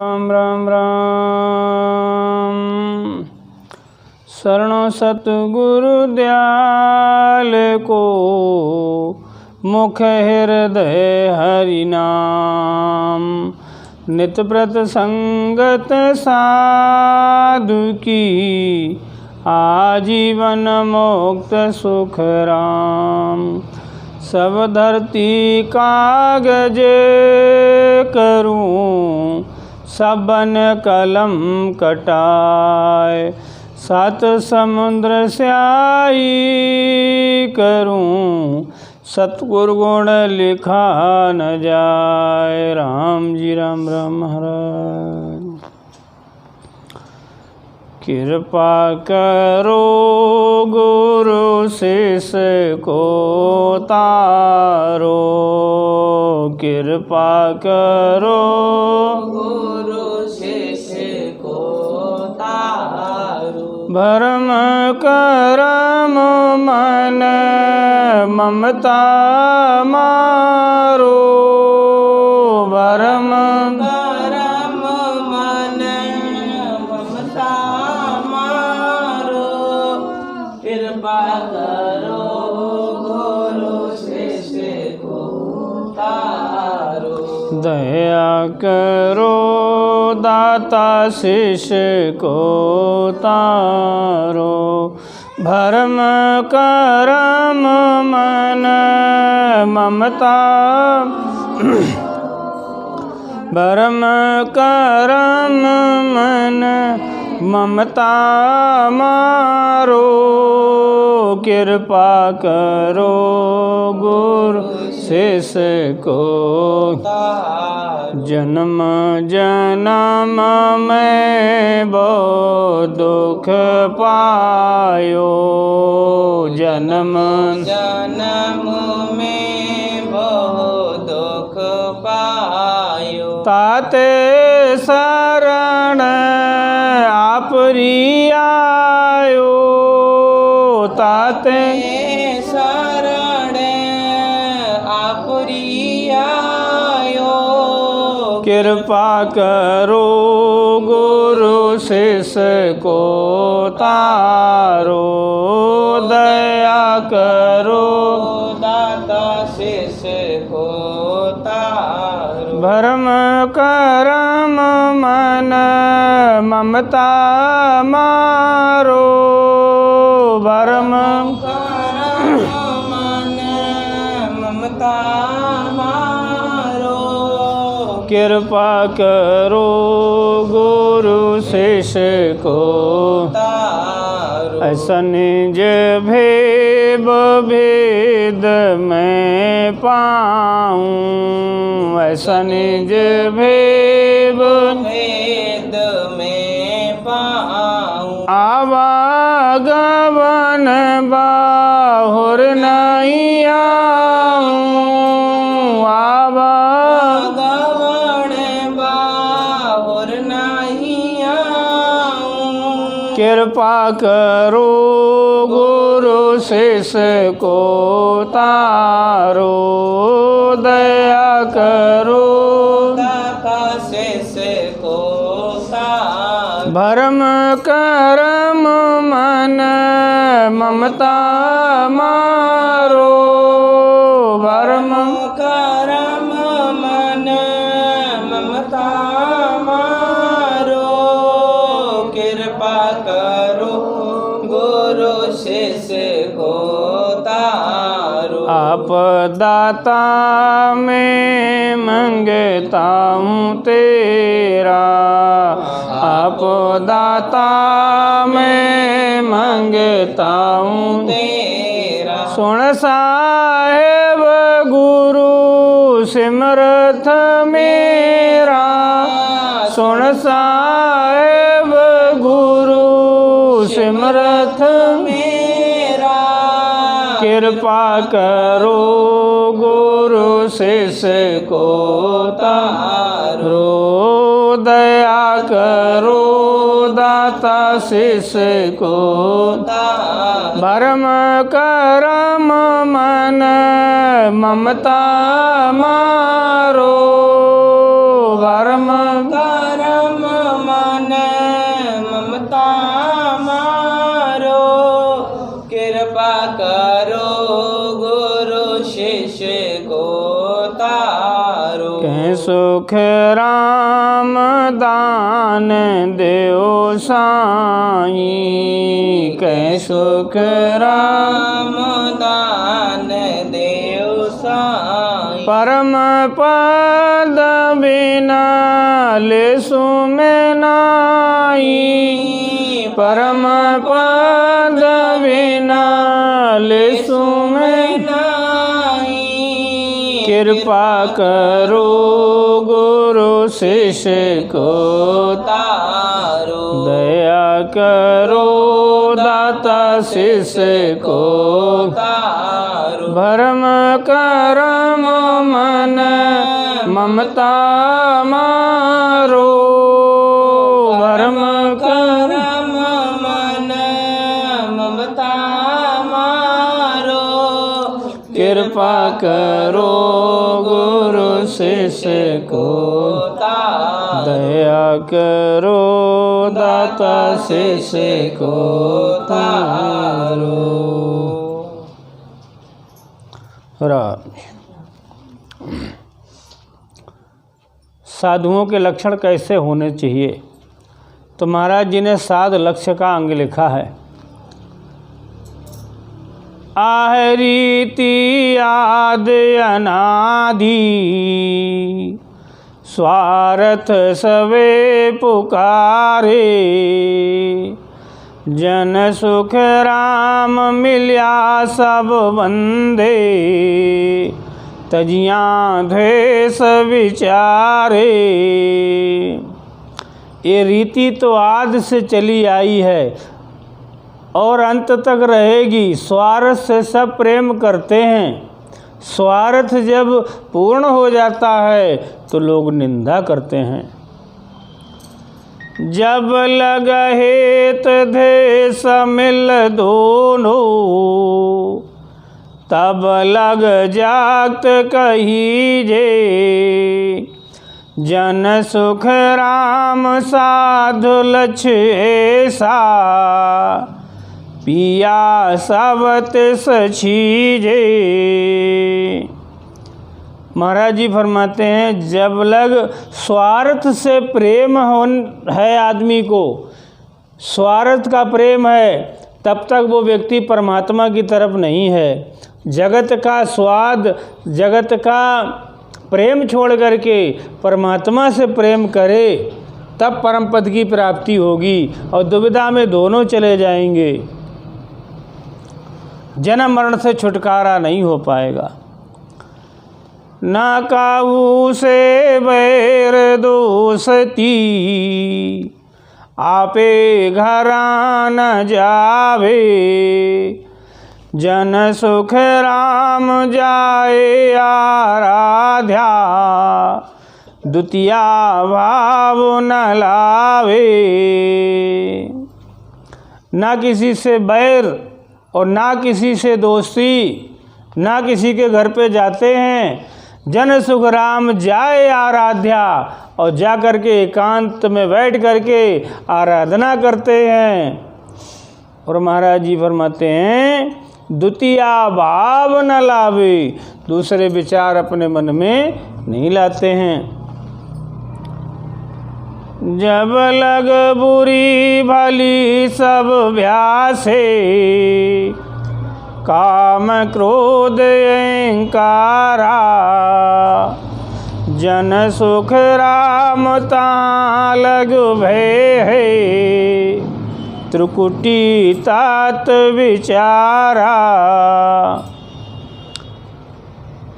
राम राम राम। शरणो सतगुरु दयाल को, मुख हृदय हरि नाम। नित प्रत संगत साधु की, आजीवन मोक्त सुख राम। सब धरती कागज करूं, सबन कलम कटाए। सात समुद्र स्याही करूं, सतगुरु गुण लिखा न जाए। राम जी राम राम महाराज। कृपा करो गुरु शिष्य को तारो, कृपा करो गुरु शिष्य को तारो। भरम करम मन ममता मारो, भरम करम मन ममता मारो। कृपा करो गुरु शिष्य को तारो। दया करो दाता शिष्य को तारो। भरम करम मन ममता, भरम करम मन ममता मारो। कृपा करो गुरु शिष्य को जन्म जन्म में बहु दुख पायो। जन्म जन्म में बहु दुख पायो। ताते शरण आपरी आयो, ताते शरण आपरी आयो। कृपा करो गुरु शिष्य को तारो। दया करो दाता शिष्य को तारो। भरम करम मन ममता मारो, भरम करम मन ममता मारो। कृपा करो गुरु शिष्य को तारो। ऐसा निज भेद भेद में पाऊं, ऐसा निज भेद भेद में पाऊं। आवागमन बाहुर नहीं आऊं, आवागमन बाहुर नहीं आऊं। कृपा करो गुरु शिष्य को तारो। दया करो दाता शिष्य को तारो। भरम करम मन ममता मारो, भरम करम मन ममता मारो। कृपा करो गुरु शिष्य को तारो। आप दाता में मंगता हूँ तेरा, आप दाता में मंगता हूँ तेरा। सुन साहेब गुरु सिमरथ मेरा, सुन साहेब गुरु सिमरथ मेरा। कृपा करो गुरु शिष्य को तारो। दया करो दाता शिष्य को तारो। भरम करम मन ममता मारो, भरम करम सुख राम दान देओ साई, कै सुख राम दान देव साई। परम पद बिना लेसु में नाई, परम पद बिना लेसु में नाई। कृपा करो गुरु शिष्य को तारो, दया करो दाता शिष्य को तारो। भरम करम मन ममता मारो, भरम करम मन ममता मारो। कृपा करो गुरु शिष्य को तारो, दया करो दाता शिष्य को तारो। राम। साधुओं के लक्षण कैसे होने चाहिए? तो महाराज जी ने साध लक्ष्य का अंग लिखा है। आहरीति आद अनादि, स्वार्थ सवे पुकारे, जन सुख राम मिल्या सब बंदे, तजियाँ द्वेष विचारे। ये रीति तो आदि से चली आई है और अंत तक रहेगी। स्वार्थ से सब प्रेम करते हैं, स्वार्थ जब पूर्ण हो जाता है तो लोग निंदा करते हैं। जब लग हेत देश मिल दोनों, तब लग जात कहीजे, जन सुख राम साधु लक्ष्य ऐसा, पिया सब तिस छीजे। महाराज जी फरमाते हैं जब लग स्वार्थ से प्रेम है आदमी को, स्वार्थ का प्रेम है, तब तक वो व्यक्ति परमात्मा की तरफ नहीं है। जगत का स्वाद, जगत का प्रेम छोड़ करके परमात्मा से प्रेम करे, तब परम पद की प्राप्ति होगी और दुविधा में दोनों चले जाएंगे। जन्म मरण से छुटकारा नहीं हो पाएगा। ना काहू से बैर दोस्ती, आपे घरा न जावे, जन सुख राम जाए आराध्या, द्वितीया भाव न लावे। ना किसी से बैर और ना किसी से दोस्ती, ना किसी के घर पे जाते हैं। जन सुख राम जाए आराध्या, और जा कर के एकांत में बैठ करके आराधना करते हैं। और महाराज जी फरमाते हैं द्वितीया भाव न लावे, दूसरे विचार अपने मन में नहीं लाते हैं। जब लग बुरी भली सब भ्यासे, काम क्रोध अहंकारा, जन सुख राम ता लग भय है, त्रिकुटी तात विचारा।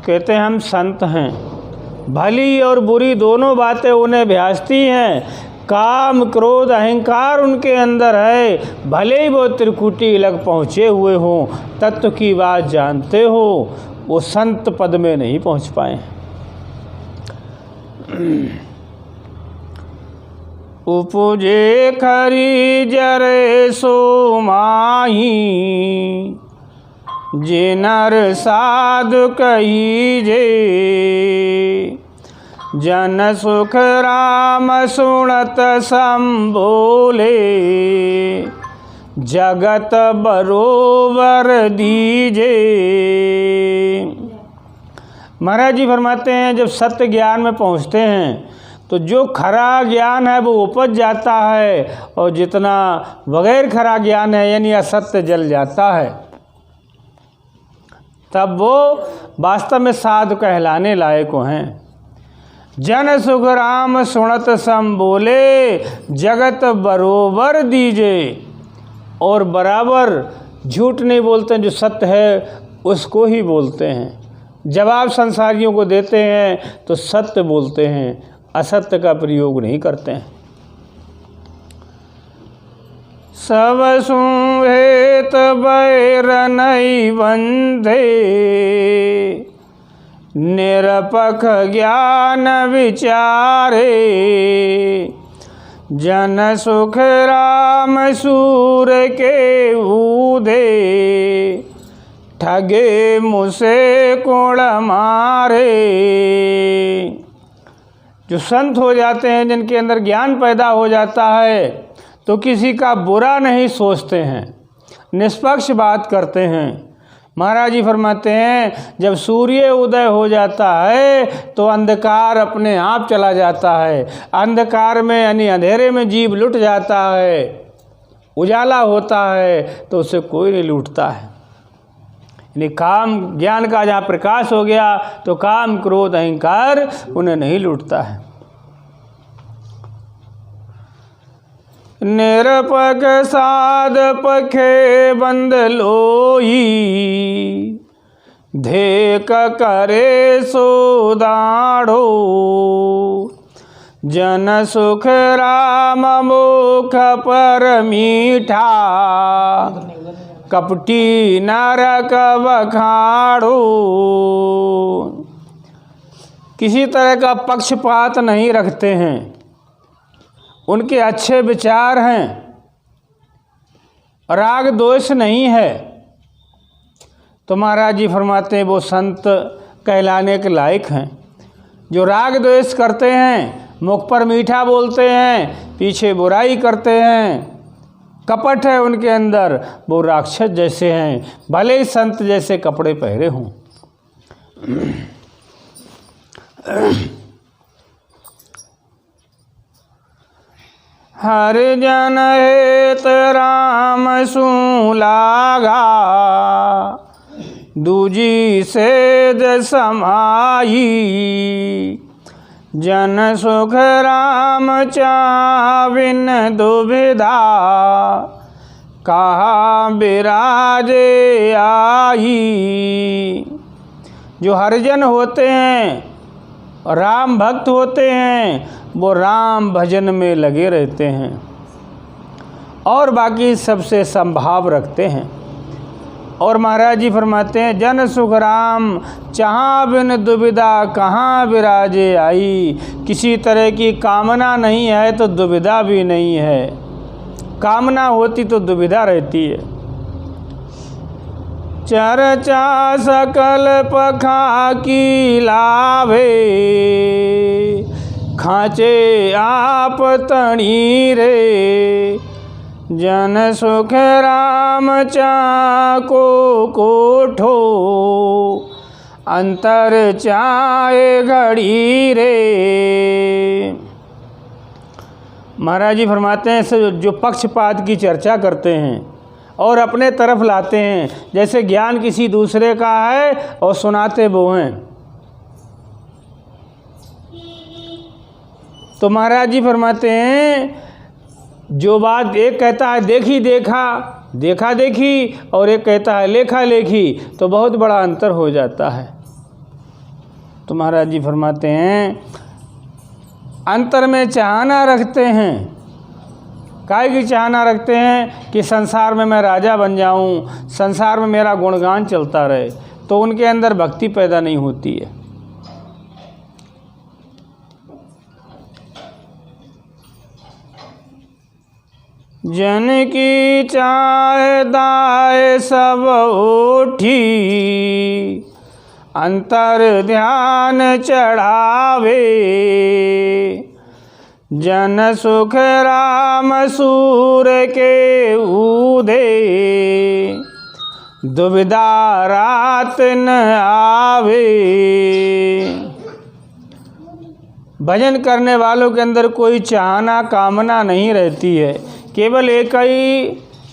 कहते हैं हम संत हैं, भली और बुरी दोनों बातें उन्हें भ्यासती हैं। काम क्रोध अहंकार उनके अंदर है, भले ही वो त्रिकुटी लग पहुँचे हुए हों, तत्व की बात जानते हो, वो संत पद में नहीं पहुँच पाए। उपजे खरी जरे सो माही, जे नर साधु कहीजे, जन सुख राम सुनत संबोले, जगत बरोबर दीजे। महाराज जी फरमाते हैं जब सत्य ज्ञान में पहुँचते हैं तो जो खरा ज्ञान है वो उपज जाता है और जितना बगैर खरा ज्ञान है यानी असत्य जल जाता है, तब वो वास्तव में साधु कहलाने लायक हैं। जन सुख राम सुनत सम बोले, जगत बरोबर दीजे। और बराबर झूठ नहीं बोलते हैं, जो सत्य है उसको ही बोलते हैं। जवाब संसारियों को देते हैं तो सत्य बोलते हैं, असत्य का प्रयोग नहीं करते हैं। सब सुहेत बैर नहीं बंधे, निरपख ज्ञान विचारे। जन सुख राम सूर के ऊधे, ठगे मुझसे कोण मारे। जो संत हो जाते हैं, जिनके अंदर ज्ञान पैदा हो जाता है, तो किसी का बुरा नहीं सोचते हैं, निष्पक्ष बात करते हैं। महाराज जी फरमाते हैं जब सूर्य उदय हो जाता है तो अंधकार अपने आप चला जाता है। अंधकार में यानी अंधेरे में जीव लुट जाता है, उजाला होता है तो उसे कोई नहीं लूटता है। यानी काम ज्ञान का जहाँ प्रकाश हो गया तो काम क्रोध अहंकार उन्हें नहीं लूटता है। निरपक साध पखे बंद लोई, धेक करे सो दाढ़ो। जन सुख राम मुख पर मीठा, कपटी नरक बखाड़ो। किसी तरह का पक्षपात नहीं रखते हैं, उनके अच्छे विचार हैं, राग दोष नहीं है। तो महाराज जी फरमाते हैं वो संत कहलाने के लायक हैं। जो राग द्वेष करते हैं, मुख पर मीठा बोलते हैं, पीछे बुराई करते हैं, कपट है उनके अंदर, वो राक्षस जैसे हैं, भले ही संत जैसे कपड़े पहरे हों। हर जन हेत राम सु लागा, दूजी सेज समाई। जन सुख राम चाविन दुविधा, कहा बिराजे आई। जो हरिजन होते हैं, राम भक्त होते हैं, वो राम भजन में लगे रहते हैं और बाकी सबसे संभाव रखते हैं। और महाराज जी फरमाते हैं जन सुख राम चाहा बिन दुविधा, कहाँ विराजे आई। किसी तरह की कामना नहीं है तो दुविधा भी नहीं है, कामना होती तो दुविधा रहती है। चर्चा सकल पखा की लाभे, खाचे आप तणी रे। जन सुख राम चाको कोठो, अंतर चाहे घड़ी रे। महाराज जी फरमाते हैं जो पक्षपात की चर्चा करते हैं और अपने तरफ लाते हैं, जैसे ज्ञान किसी दूसरे का है और सुनाते वो हैं। तो महाराज जी फरमाते हैं जो बात एक कहता है देखी देखा, देखा देखी, और एक कहता है लेखा लेखी, तो बहुत बड़ा अंतर हो जाता है। तो महाराज जी फरमाते हैं अंतर में चाहना रखते हैं। काहे की चाहना रखते हैं कि संसार में मैं राजा बन जाऊं, संसार में मेरा गुणगान चलता रहे, तो उनके अंदर भक्ति पैदा नहीं होती है। जन की चाहे दाए सब उठी, अंतर ध्यान चढ़ावे। जन सुख राम सूर के ऊधे, दुविधा रात न आवे। भजन करने वालों के अंदर कोई चाहना कामना नहीं रहती है, केवल एक ही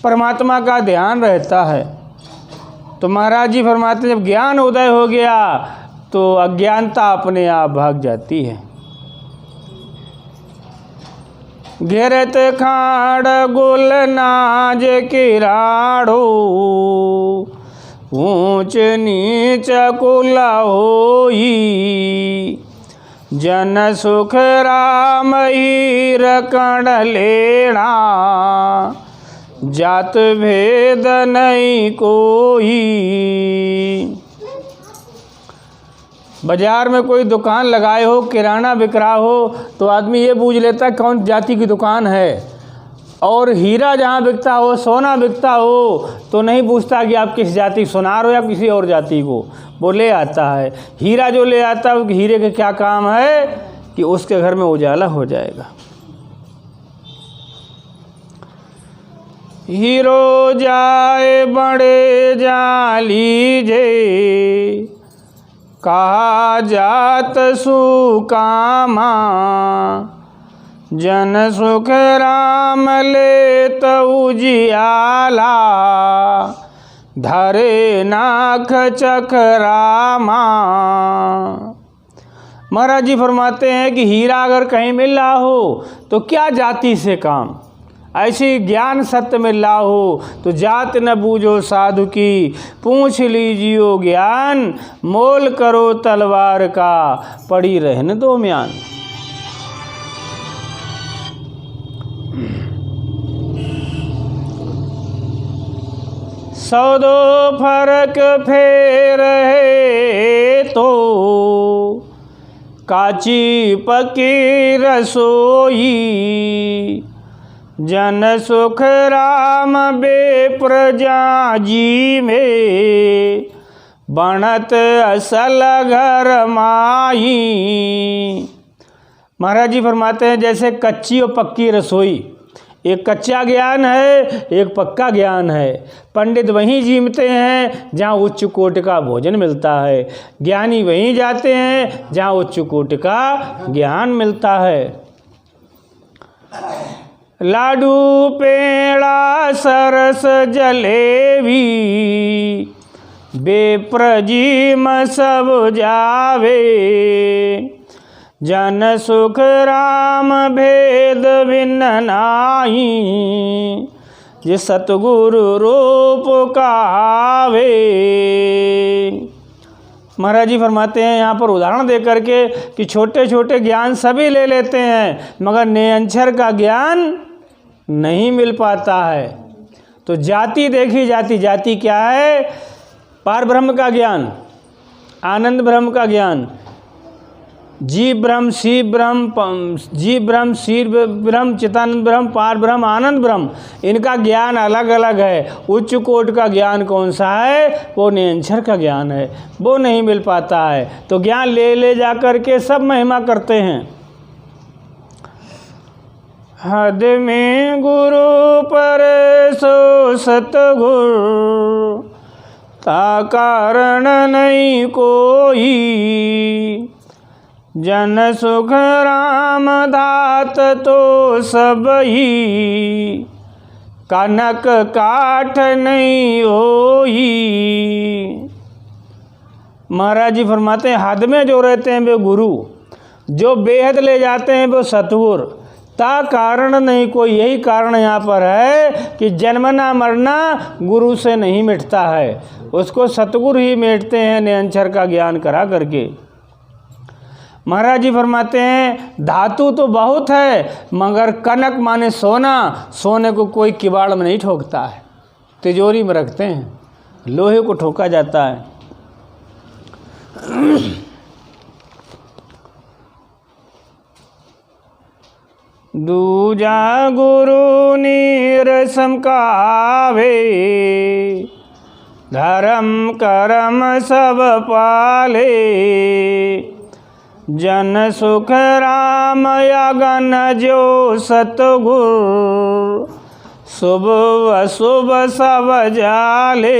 परमात्मा का ध्यान रहता है। तो महाराज जी फरमाते जब ज्ञान उदय हो गया तो अज्ञानता अपने आप भाग जाती है। घेरत खाड़ गुल नाज किराड़ो, ऊंच नीच कुल होई। जन सुख राम हीर कण लेना, जात भेद नहीं कोई। बाजार में कोई दुकान लगाए हो, किराना बिक रहा हो, तो आदमी ये पूछ लेता है कौन जाति की दुकान है। और हीरा जहाँ बिकता हो, सोना बिकता हो, तो नहीं पूछता कि आप किस जाति सुनार हो या किसी और जाति को, वो ले आता है। हीरा जो ले आता है, हीरे के क्या काम है कि उसके घर में उजाला हो जाएगा। हीरो जाए बड़े जालीजे, कहा जात सुकामा। जन सुख राम लेत उजियाला, धरे नाख चकरामा। महाराज जी फरमाते हैं कि हीरा अगर कहीं मिल रहा हो तो क्या जाति से काम, ऐसी ज्ञान सत्य मिल रहा हो तो जात न बूझो साधु की। पूछ लीजियो ज्ञान, मोल करो तलवार का, पड़ी रहने दो म्यान। सौ दो फर्क फेर है तो, काची पकी रसोई। जन सुख राम बेप्रजा जी में, बनत असल घर माई। महाराज जी फरमाते हैं जैसे कच्ची और पक्की रसोई, एक कच्चा ज्ञान है, एक पक्का ज्ञान है। पंडित वहीं जीमते हैं जहाँ उच्च कोटि का भोजन मिलता है, ज्ञानी वहीं जाते हैं जहाँ उच्च कोटि का ज्ञान मिलता है। लाडू पेड़ा सरस जलेबी, बेप्रजी में सब जावे। जन सुख राम भेद भिन्न नाही, जे सतगुरु रूप कहावे। महाराज जी फरमाते हैं यहाँ पर उदाहरण दे करके कि छोटे छोटे ज्ञान सभी ले लेते हैं, मगर निरंतर का ज्ञान नहीं मिल पाता है। तो जाति देखी जाती, जाति क्या है? पार ब्रह्म का ज्ञान, आनंद ब्रह्म का ज्ञान, जीव ब्रह्म, शिव ब्रह्म, जीव ब्रह्म, शिव ब्रह्म, चितानंद ब्रह्म, पार ब्रह्म, आनंद ब्रह्म, इनका ज्ञान अलग अलग है। उच्च कोटि का ज्ञान कौन सा है? वो निरंतर का ज्ञान है, वो नहीं मिल पाता है। तो ज्ञान ले ले जा कर के सब महिमा करते हैं। हद में गुरु पर सो सतगुरु, ता कारण नहीं कोई। जन सुख राम दात तो सब ही, कनक काठ नहीं होई। महाराज जी फरमाते हैं हद में जो रहते हैं वे गुरु, जो बेहद ले जाते हैं वो सतगुर, ता कारण नहीं कोई। यही कारण यहाँ पर है कि जन्मना मरना गुरु से नहीं मिटता है, उसको सतगुरु ही मिटते हैं निरंतर का ज्ञान करा करके। महाराज जी फरमाते हैं धातु तो बहुत है, मगर कनक माने सोना, सोने को कोई किवाड़ में नहीं ठोकता है, तिजोरी में रखते हैं, लोहे को ठोका जाता है। दूजा गुरु नीरसम कावे, धर्म करम सब पाले। जन सुख राम अगन जो सतगुर, शुभ अशुभ सब जाले।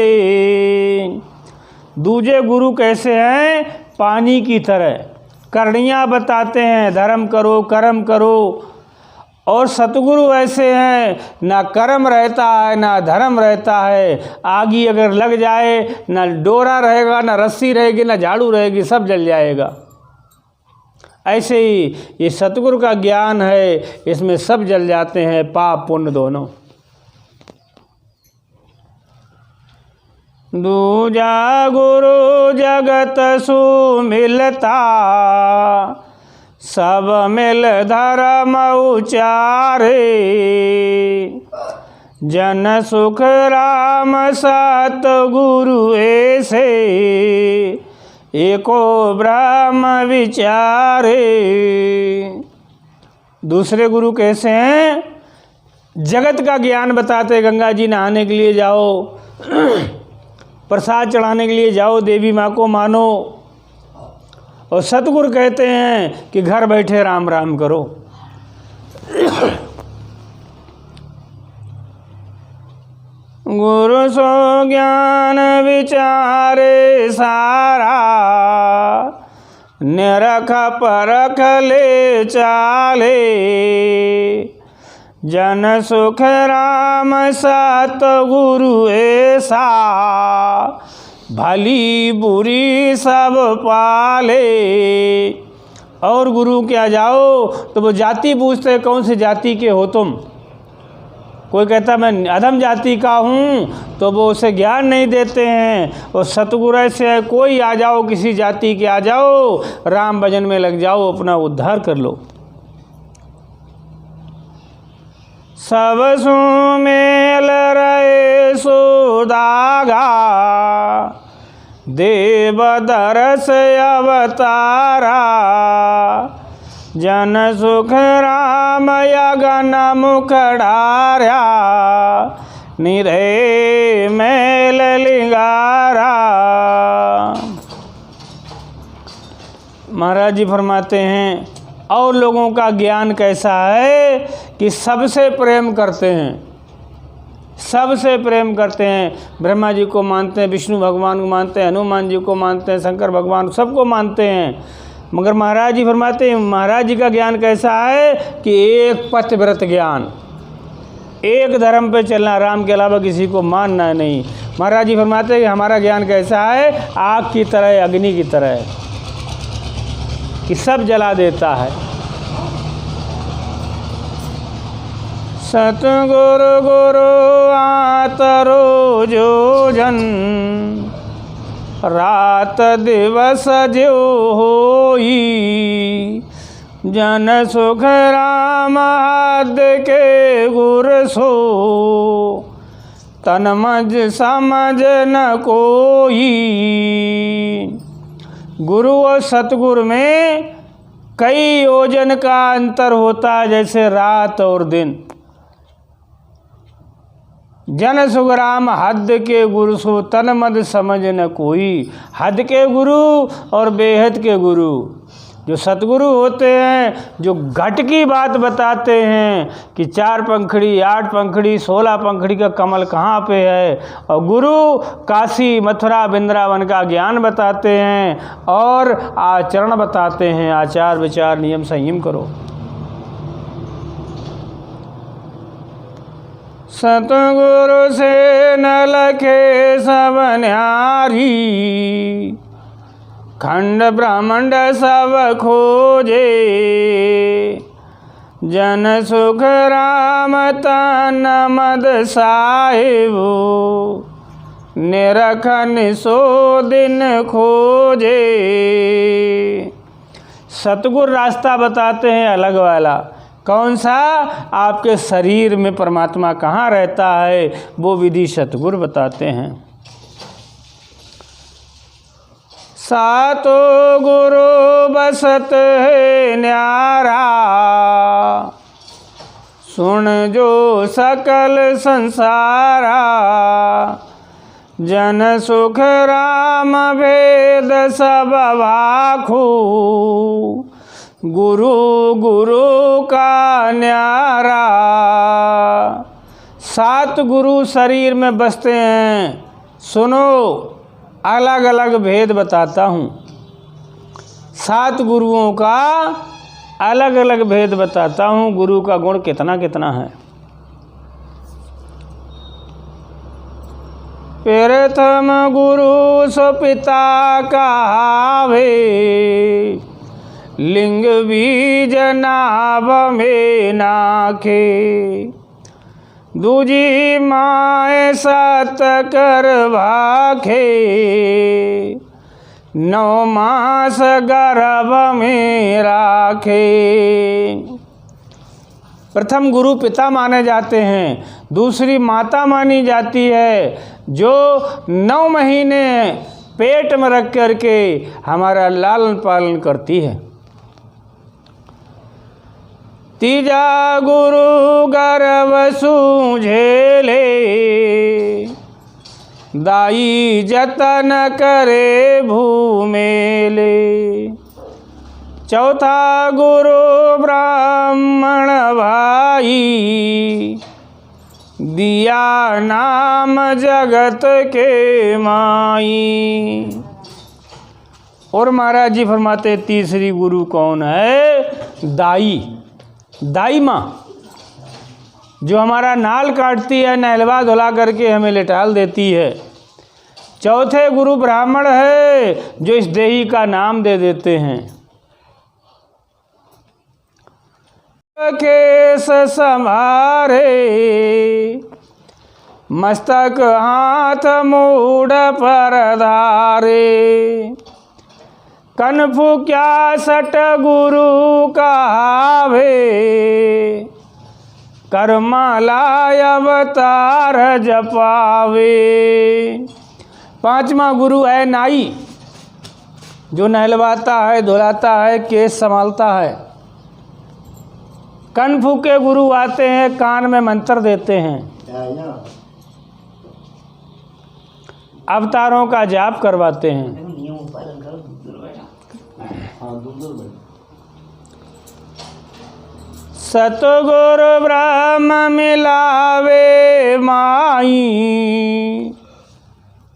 दूजे गुरु कैसे हैं? पानी की तरह, करणियाँ बताते हैं, धर्म करो कर्म करो। और सतगुरु ऐसे हैं, ना कर्म रहता है ना धर्म रहता है। आगी अगर लग जाए, ना डोरा रहेगा ना रस्सी रहेगी ना झाड़ू रहेगी, सब जल जाएगा। ऐसे ही ये सतगुरु का ज्ञान है, इसमें सब जल जाते हैं, पाप पुण्य दोनों। दूजा गुरु जगत सुमिलता, सब मिल धर्म उचारे। जन सुख राम सतगुरु ऐसे, एको ब्रह्म विचारे। दूसरे गुरु कैसे हैं? जगत का ज्ञान बताते, गंगा जी नहाने के लिए जाओ, प्रसाद चढ़ाने के लिए जाओ, देवी माँ को मानो। और सतगुरु कहते हैं कि घर बैठे राम राम करो। गुरु सो ज्ञान विचारे सारा, निरख परख ले चाले। जन सुख राम सतगुरु ऐसा, भली बुरी सब पाले। और गुरु क्या जाओ तो वो जाति पूछते, कौन सी जाति के हो तुम? कोई कहता मैं अधम जाति का हूँ, तो वो उसे ज्ञान नहीं देते हैं। और सतगुरु से कोई आ जाओ, किसी जाति के आ जाओ, राम भजन में लग जाओ, अपना उद्धार कर लो। सब सुमेल रहे सुदागा, देव दरस अवतारा। जन सुख राम यगन मुखडार्या, निरे मेल लिंगारा। महाराज जी फरमाते हैं, और लोगों का ज्ञान कैसा है कि सबसे प्रेम करते हैं, सबसे प्रेम करते हैं। ब्रह्मा जी को मानते हैं, विष्णु भगवान को मानते हैं, हनुमान जी को मानते हैं, शंकर भगवान, सबको मानते हैं। मगर महाराज जी फरमाते हैं, महाराज जी का ज्ञान कैसा है कि एक पतिव्रत ज्ञान, एक धर्म पे चलना, राम के अलावा किसी को मानना नहीं। महाराज जी फरमाते हैं कि हमारा ज्ञान कैसा है? आग की तरह, अग्नि की तरह है कि सब जला देता है। सतगुरु गुरु आतरो जो जन, रात दिवस जो होई। जन सुख राम हद के गुर सो, तन मज समझ न कोई। गुरु और सतगुरु में कई योजन का अंतर होता है, जैसे रात और दिन। जन सुख राम हद के गुरु सो, तन मद समझ न कोई। हद के गुरु और बेहद के गुरु, जो सतगुरु होते हैं, जो घट की बात बताते हैं कि 4 पंखड़ी 8 पंखड़ी 16 पंखड़ी का कमल कहाँ पे है। और गुरु काशी मथुरा वृंदावन का ज्ञान बताते हैं और आचरण बताते हैं, आचार विचार नियम संयम करो। सतगुरु से न लखे सब न्यारी, खंड ब्रह्मांड सब खोजे। जन सुख राम तन मद साहिबो, निरखन सो दिन खोजे। सतगुरु रास्ता बताते हैं अलग वाला। कौन सा? आपके शरीर में परमात्मा कहाँ रहता है, वो विधि सतगुरु बताते हैं। सातो गुरु बसत है न्यारा, सुन जो सकल संसारा। जन सुख राम भेद सब भाखू, गुरु गुरु का न्यारा। 7 गुरु शरीर में बसते हैं। सुनो, अलग अलग भेद बताता हूँ। 7 गुरुओं का अलग अलग भेद बताता हूँ, गुरु का गुण कितना कितना है। प्रथम गुरु सो पिता कहावे, लिंग बीज नाभ में नाखे। दूजी माए सत कर भाखे, 9 मास गर्भ में राखे। प्रथम गुरु पिता माने जाते हैं, दूसरी माता मानी जाती है जो 9 महीने पेट में रख करके हमारा लालन पालन करती है। तीजा गुरु गर्भ सूझे ले, दाई जतन करे भूमेले। चौथा गुरु ब्राह्मण भाई, दिया नाम जगत के माई। और महाराज जी फरमाते तीसरी गुरु कौन है? दाई। दाई माँ जो हमारा नाल काटती है, नहलवा धुला करके हमें लिटाल देती है। चौथे गुरु ब्राह्मण है जो इस देही का नाम दे देते हैं। केस संभारे, मस्तक हाथ मूड पर धारे। कनफु क्या सट गुरु कहावे, करमालाय अवतार जपावे। 5वां गुरु है नाई, जो नहलवाता है, धुलाता है, केस संभालता है। कनफु के गुरु आते हैं, कान में मंत्र देते हैं, अवतारों का जाप करवाते हैं। सतगुरु ब्रह्म मिलावे माई,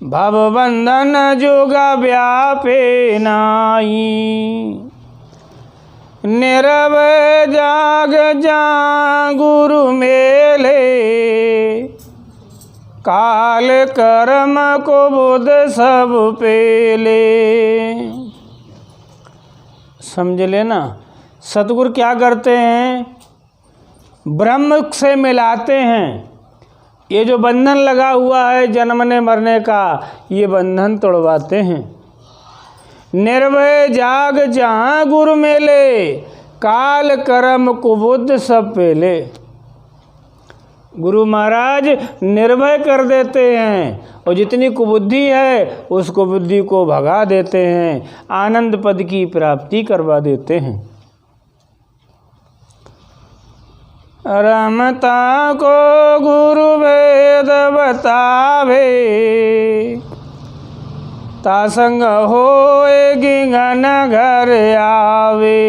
भवबंधन जुगा व्यापे नाई। निरवय जाग जा गुरु मेले, काल कर्म को बुध सब पेले। समझ लेना, सतगुरु क्या करते हैं? ब्रह्म से मिलाते हैं। ये जो बंधन लगा हुआ है जन्मने मरने का, ये बंधन तोड़वाते हैं। निर्भय जाग जहाँ गुरु मेले, काल कर्म कुबुद्ध सब पेले। गुरु महाराज निर्भय कर देते हैं और जितनी कुबुद्धि है उस कुबुद्धि को भगा देते हैं, आनंद पद की प्राप्ति करवा देते हैं। रमता को गुरु वेद बतावे, तासंग होए गिंगन घर आवे।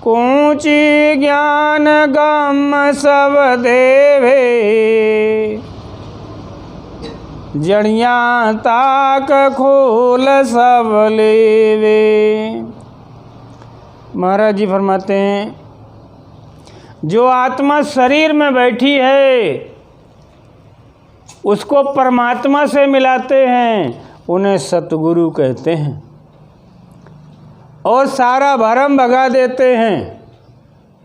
कूची ज्ञान गम सब देवे, जड़ियाँ ताक खोल सब लेवे। महाराज जी फरमाते हैं, जो आत्मा शरीर में बैठी है उसको परमात्मा से मिलाते हैं, उन्हें सतगुरु कहते हैं। और सारा भरम भगा देते हैं।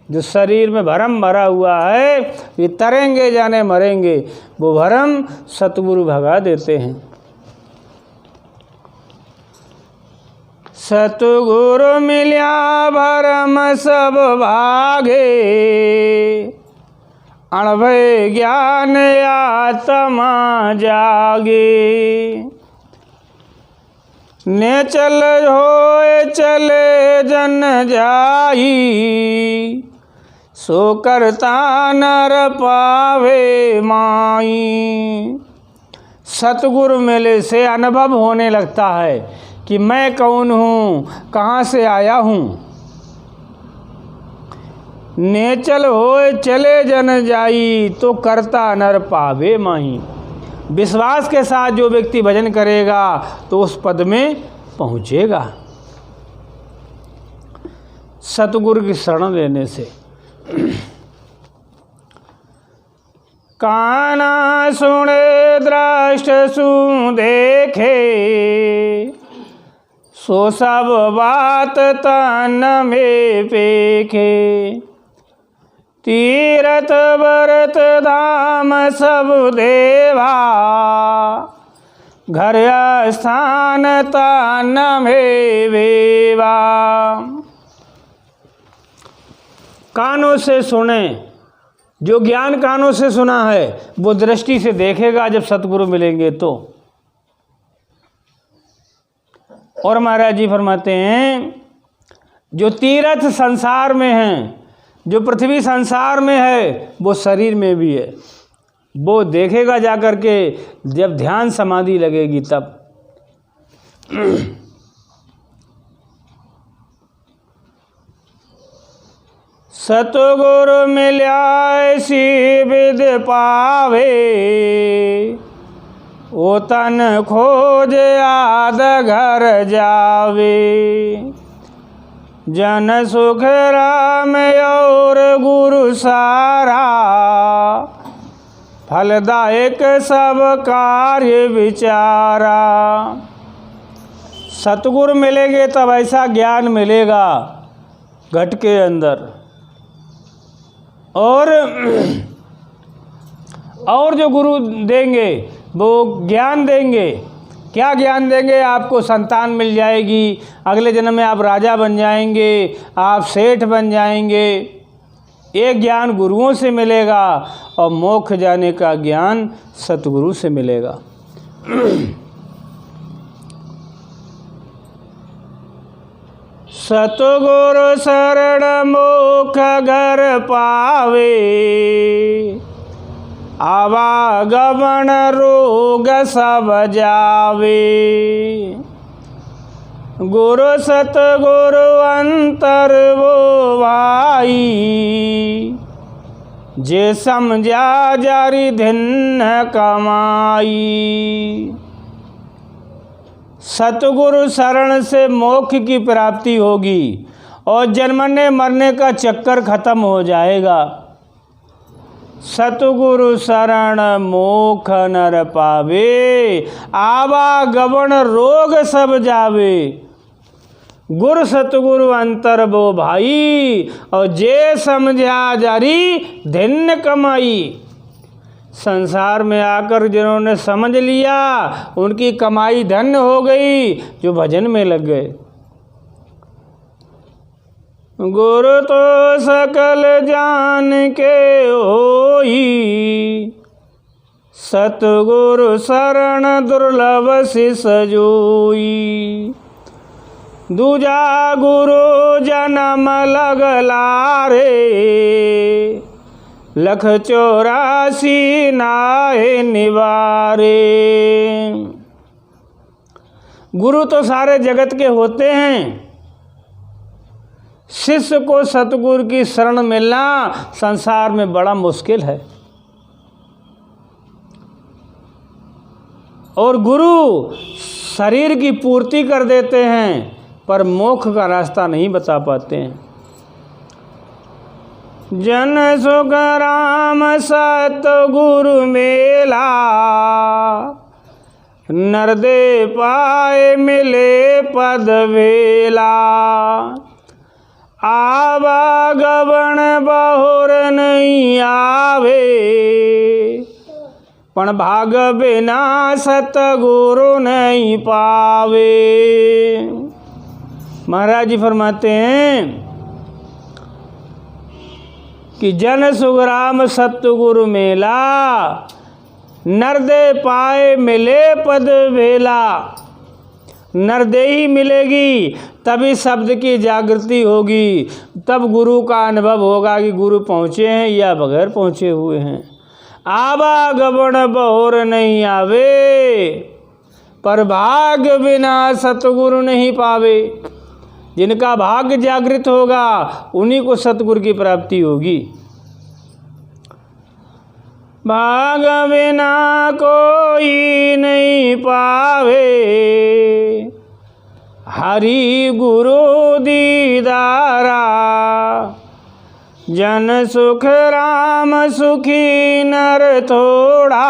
जो शरीर में भरम भरा हुआ है, ये तरेंगे जाने मरेंगे, वो भरम सतगुरु भगा देते हैं। सतगुरु मिल्या भरम सब भागे, अणभय ज्ञान आत्मा जागे। ने चल होए चले जन जाई, सो करता नर पावे माई। सतगुरु मिले से अनुभव होने लगता है कि मैं कौन हूँ, कहाँ से आया हूँ। नेचल होए चले जन जाई, तो करता नर पावे माही। विश्वास के साथ जो व्यक्ति भजन करेगा तो उस पद में पहुँचेगा सतगुरु की शरण लेने से। काना सुने दृष्ट सु देखे, सो सब बात तन में पेखे। तीरथ व्रत धाम सब देवा, घर स्थान तन में वेवा। कानों से सुने, जो ज्ञान कानों से सुना है वो दृष्टि से देखेगा जब सतगुरु मिलेंगे तो। और महाराज जी फरमाते हैं जो तीर्थ संसार में हैं, जो पृथ्वी संसार में है वो शरीर में भी है, वो देखेगा जाकर के जब ध्यान समाधि लगेगी तब। सतगुरु मिल्या सी विद पावे, ओ तन खोज आद घर जावे। जन सुख राम और गुरु सारा, फलदायक सब कार्य विचारा। सतगुरु मिलेंगे तब ऐसा ज्ञान मिलेगा घट के अंदर। और जो गुरु देंगे वो ज्ञान देंगे। क्या ज्ञान देंगे? आपको संतान मिल जाएगी, अगले जन्म में आप राजा बन जाएंगे, आप सेठ बन जाएंगे। एक ज्ञान गुरुओं से मिलेगा और मोक्ष जाने का ज्ञान सतगुरु से मिलेगा। सतगुरु शरण मोक्ष घर पावे, आवागमन रोग सब जावे। गुरु सतगुरु अंतर वो भाई, जे समझा जारी धिन्न कमाई। सतगुरु शरण से मोक्ष की प्राप्ति होगी और जन्मने मरने का चक्कर खत्म हो जाएगा। सतगुरु शरण मोक्ष नर पावे, आवागमन रोग सब जावे। गुरु सतगुरु अंतर वो भाई, और जे समझा जारी धिन्न कमाई। संसार में आकर जिन्होंने समझ लिया उनकी कमाई धन्य हो गई, जो भजन में लग गए। गुरु तो सकल जान के होई, सतगुरु शरण दुर्लभ सिस जोई। दूजा गुरु जन्म लगला रे, लख 84 नाहे निवारे। गुरु तो सारे जगत के होते हैं, शिष्य को सतगुरु की शरण मिलना संसार में बड़ा मुश्किल है। और गुरु शरीर की पूर्ति कर देते हैं पर मोक्ष का रास्ता नहीं बता पाते हैं। जन सुख राम सतगुरु मेला, नर दे पाए मिले पद वेला। आवागमन बहुर नहीं आवे, पण भाग बिना सतगुरु नहीं पावे। महाराज जी फरमाते हैं कि जन सुखराम सतगुरु मेला, नर दे पाए मिले पद वेला। नरदेही मिलेगी तभी शब्द की जागृति होगी, तब गुरु का अनुभव होगा कि गुरु पहुँचे हैं या बगैर पहुँचे हुए हैं। आवागमन बहुर नहीं आवे, पर भाग बिना सतगुरु नहीं पावे। जिनका भाग्य जागृत होगा उन्हीं को सतगुरु की प्राप्ति होगी। भाग बिना कोई नहीं पावे, हरि गुरु दीदारा। जन सुख राम सुखी नर थोड़ा,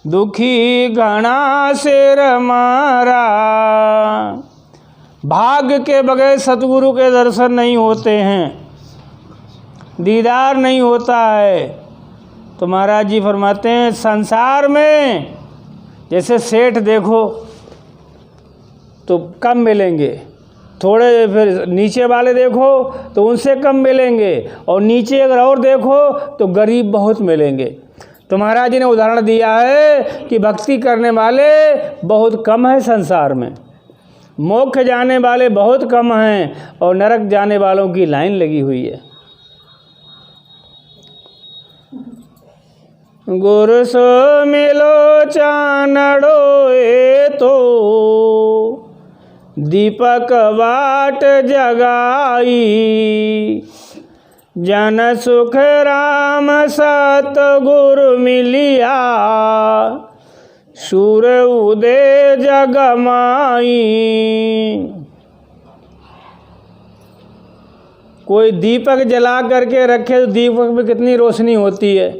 दुखी घना सिर मारा। भाग्य के बगैर सतगुरु के दर्शन नहीं होते हैं, दीदार नहीं होता है। तो महाराज जी फरमाते हैं संसार में जैसे सेठ देखो तो कम मिलेंगे, थोड़े फिर नीचे वाले देखो तो उनसे कम मिलेंगे, और नीचे अगर और देखो तो गरीब बहुत मिलेंगे। तो महाराज जी ने उदाहरण दिया है कि भक्ति करने वाले बहुत कम हैं संसार में, मोक्ष जाने वाले बहुत कम हैं, और नरक जाने वालों की लाइन लगी हुई है। गुरु सो मिलो चानड़ो ए तो, दीपक बाट जगाई। जन सुख राम सतगुरु मिलिया, सूर उदय जगमाई। कोई दीपक जला करके रखे तो दीपक में कितनी रोशनी होती है,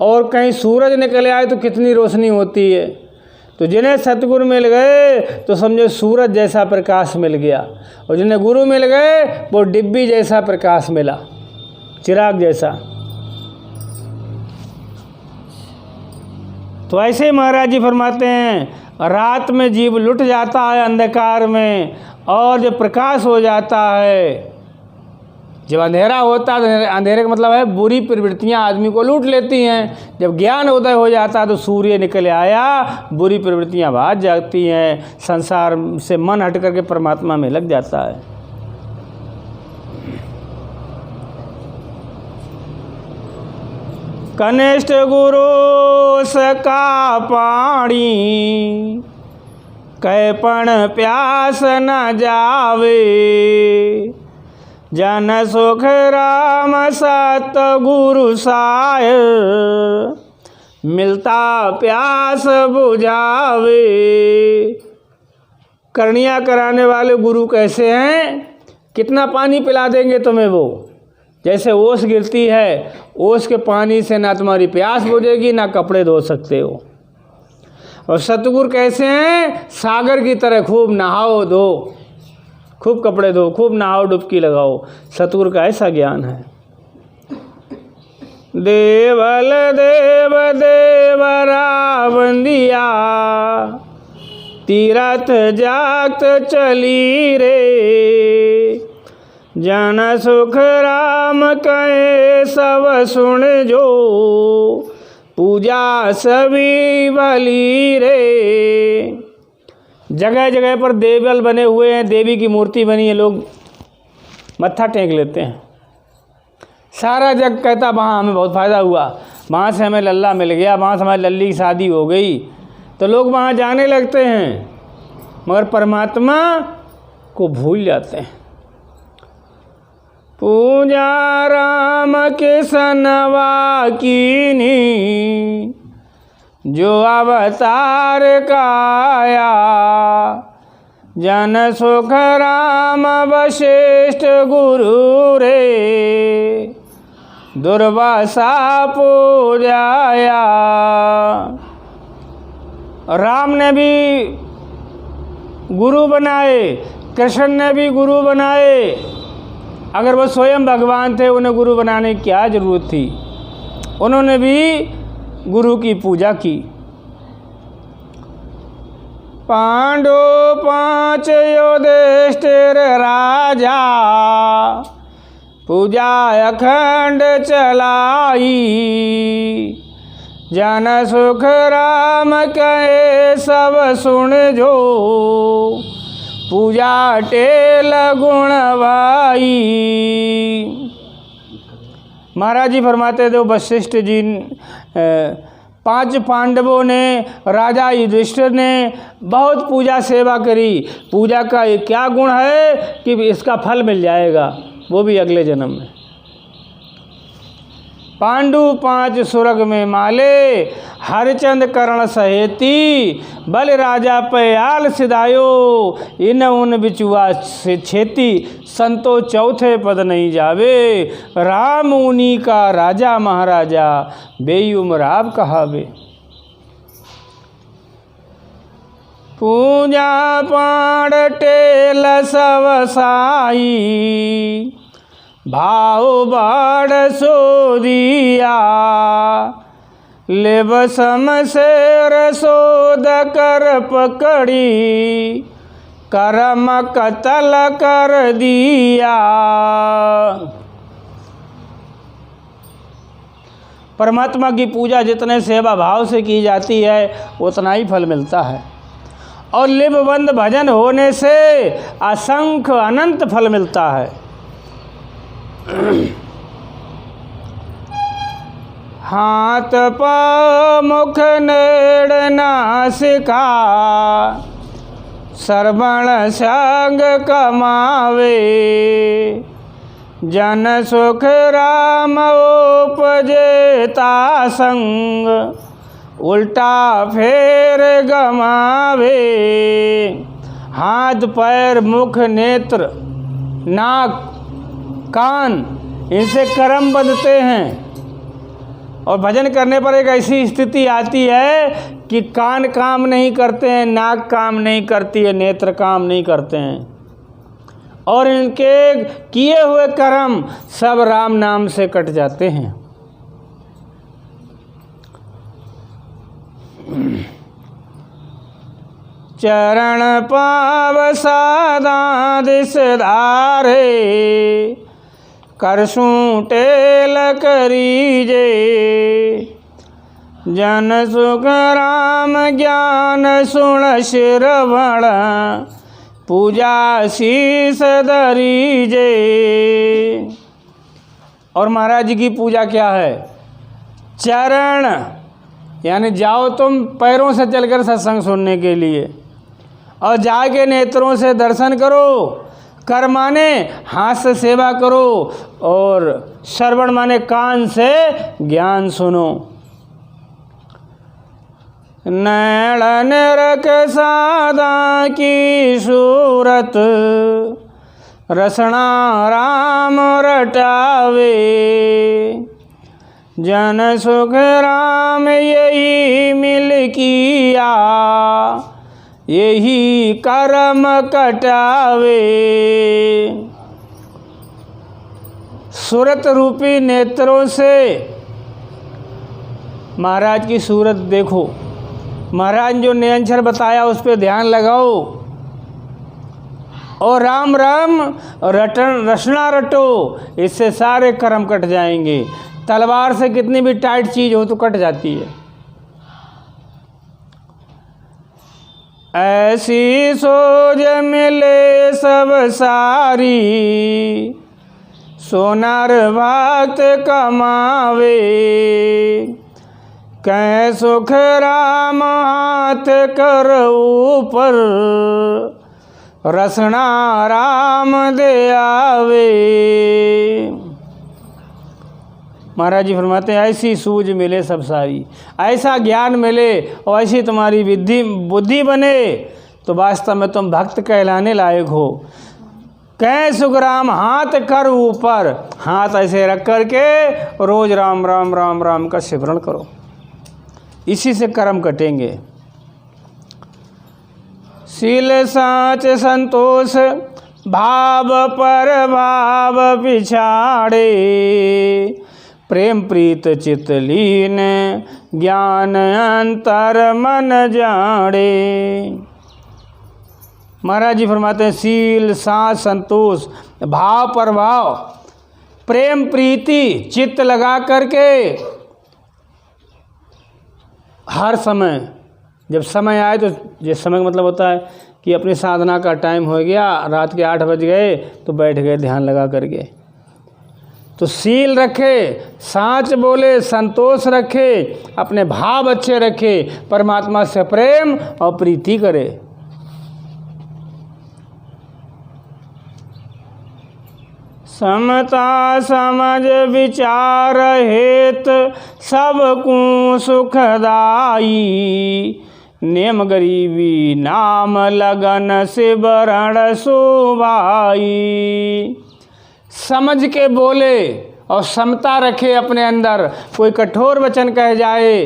और कहीं सूरज निकल आए तो कितनी रोशनी होती है। तो जिन्हें सतगुरु मिल गए तो समझो सूरज जैसा प्रकाश मिल गया, और जिन्हें गुरु मिल गए वो डिब्बी जैसा प्रकाश मिला, चिराग जैसा। तो ऐसे ही महाराज जी फरमाते हैं रात में जीव लुट जाता है अंधकार में, और जब प्रकाश हो जाता है, जब अंधेरा होता है तो अंधेरे का मतलब है बुरी प्रवृत्तियां आदमी को लूट लेती हैं। जब ज्ञान उदय हो जाता है तो सूर्य निकल आया, बुरी प्रवृत्तियां भाग जाती हैं, संसार से मन हट करके परमात्मा में लग जाता है। कनिष्ठ गुरु सका पाणी, कैपण प्यास न जावे। जन सुख राम सतगुरु साय, मिलता प्यास बुझावे। करनिया कराने वाले गुरु कैसे हैं? कितना पानी पिला देंगे तुम्हें वो, जैसे ओस गिरती है, ओस के पानी से ना तुम्हारी प्यास बुझेगी ना कपड़े धो सकते हो। और सतगुरु कैसे हैं? सागर की तरह खूब नहाओ धो, खूब कपड़े धो, खूब नहाओ डुबकी लगाओ। सतगुरु का ऐसा ज्ञान है। देवल देव देवरा बंदिया, तीरथ जात चली रे। जन सुख राम कहे सब सुन जो, पूजा सभी भली रे। जगह जगह पर देवल बने हुए हैं, देवी की मूर्ति बनी है, लोग मत्था टेक लेते हैं। सारा जग कहता वहाँ हमें बहुत फ़ायदा हुआ, वहाँ से हमें लल्ला मिल गया, वहाँ से हमारी लल्ली की शादी हो गई, तो लोग वहाँ जाने लगते हैं, मगर परमात्मा को भूल जाते हैं। पूजा राम के सनवा कीनी, जो अवतार काया। जन सुख राम वशिष्ठ गुरु रे, दुर्वासा पूजाया। राम ने भी गुरु बनाए, कृष्ण ने भी गुरु बनाए। अगर वो स्वयं भगवान थे, उन्हें गुरु बनाने की क्या जरूरत थी? उन्होंने भी गुरु की पूजा की। पांडु पांच युधिष्ठिर राजा, पूजा अखंड चलाई। जन सुख राम कहे सब सुन जो, पूजा टेल गुण भाई। महाराज जी फरमाते थे वशिष्ठ जी 5 पांडवों ने, राजा युधिष्ठिर ने बहुत पूजा सेवा करी। पूजा का क्या गुण है कि इसका फल मिल जाएगा, वो भी अगले जन्म में। पांडु 5 सुरग में माले, हरिचंद कर्ण सहेती, बल राजा पयाल सिधायो, इन उन बिचुआ से छेती, संतो चौथे पद नहीं जावे, राम उनी का राजा महाराजा, बेई उम्र आप कहावे। पूजा पाठ टेल सवसाई, भाव बाढ़ सोदिया, ले बसम से रसोद कर पकड़ी, करम कतल कर दिया। परमात्मा की पूजा जितने सेवा भाव से की जाती है उतना ही फल मिलता है, और लिपबंद भजन होने से असंख्य अनंत फल मिलता है। हाथ पाँव मुख नेड़ नासिका, श्रवण संग कमावे, जन सुख राम उपजेता संग, उल्टा फेर गमावे। हाथ पैर मुख नेत्र नाक कान, इनसे कर्म बंधते हैं, और भजन करने पर एक ऐसी स्थिति आती है कि कान काम नहीं करते हैं, नाक काम नहीं करती है, नेत्र काम नहीं करते हैं, और इनके किए हुए कर्म सब राम नाम से कट जाते हैं। चरण पाव सादा दिस धारे, करसूं टेल करीजे, जन सुख राम ज्ञान सुन श्रवण, पूजा शीस धरीजे। और महाराज जी की पूजा क्या है? चरण, यानी जाओ तुम पैरों से चलकर सत्संग सुनने के लिए, और जाके नेत्रों से दर्शन करो। कर माने हाथ से सेवा करो, और श्रवण माने कान से ज्ञान सुनो। नैन रख सादा की सूरत, रसना राम रटावे, जन सुख राम यही मिल किया, यही कर्म कटावे। सूरत रूपी नेत्रों से महाराज की सूरत देखो। महाराज जो निरंजन बताया उस पर ध्यान लगाओ, और राम राम रटना रटो, इससे सारे कर्म कट जाएंगे। तलवार से कितनी भी टाइट चीज़ हो तो कट जाती है। ऐसी सोज मिले सब सारी, सोनार भक्त कमावे, कै सुख राम हाथ कर ऊपर, रसना राम दे आवे। महाराज जी फरमाते हैं ऐसी सूझ मिले सब सारी, ऐसा ज्ञान मिले और ऐसी तुम्हारी बुद्धि बने तो वास्तव में तुम भक्त कहलाने लायक हो। कै सुख राम हाथ कर ऊपर, हाथ ऐसे रख करके रोज राम राम राम राम का सिमरण करो, इसी से कर्म कटेंगे। शील साच संतोष भाव पर भाव पिछाड़े, प्रेम प्रीत चित लीन ज्ञान अंतर मन जाड़े। महाराज जी फरमाते हैं शील साच संतोष भाव पर भाव, प्रेम प्रीति चित्त लगा करके हर समय, जब समय आए तो जिस समय का मतलब होता है कि अपनी साधना का टाइम हो गया, रात के 8 बज गए तो बैठ गए ध्यान लगा करके। तो सील रखे, साच बोले, संतोष रखे, अपने भाव अच्छे रखे, परमात्मा से प्रेम और प्रीति करे। समता समझ विचार हेत सबको सुखदाई, नेम गरीबी नाम लगन सिबरण सुभाई। समझ के बोले और समता रखे अपने अंदर। कोई कठोर वचन कह जाए,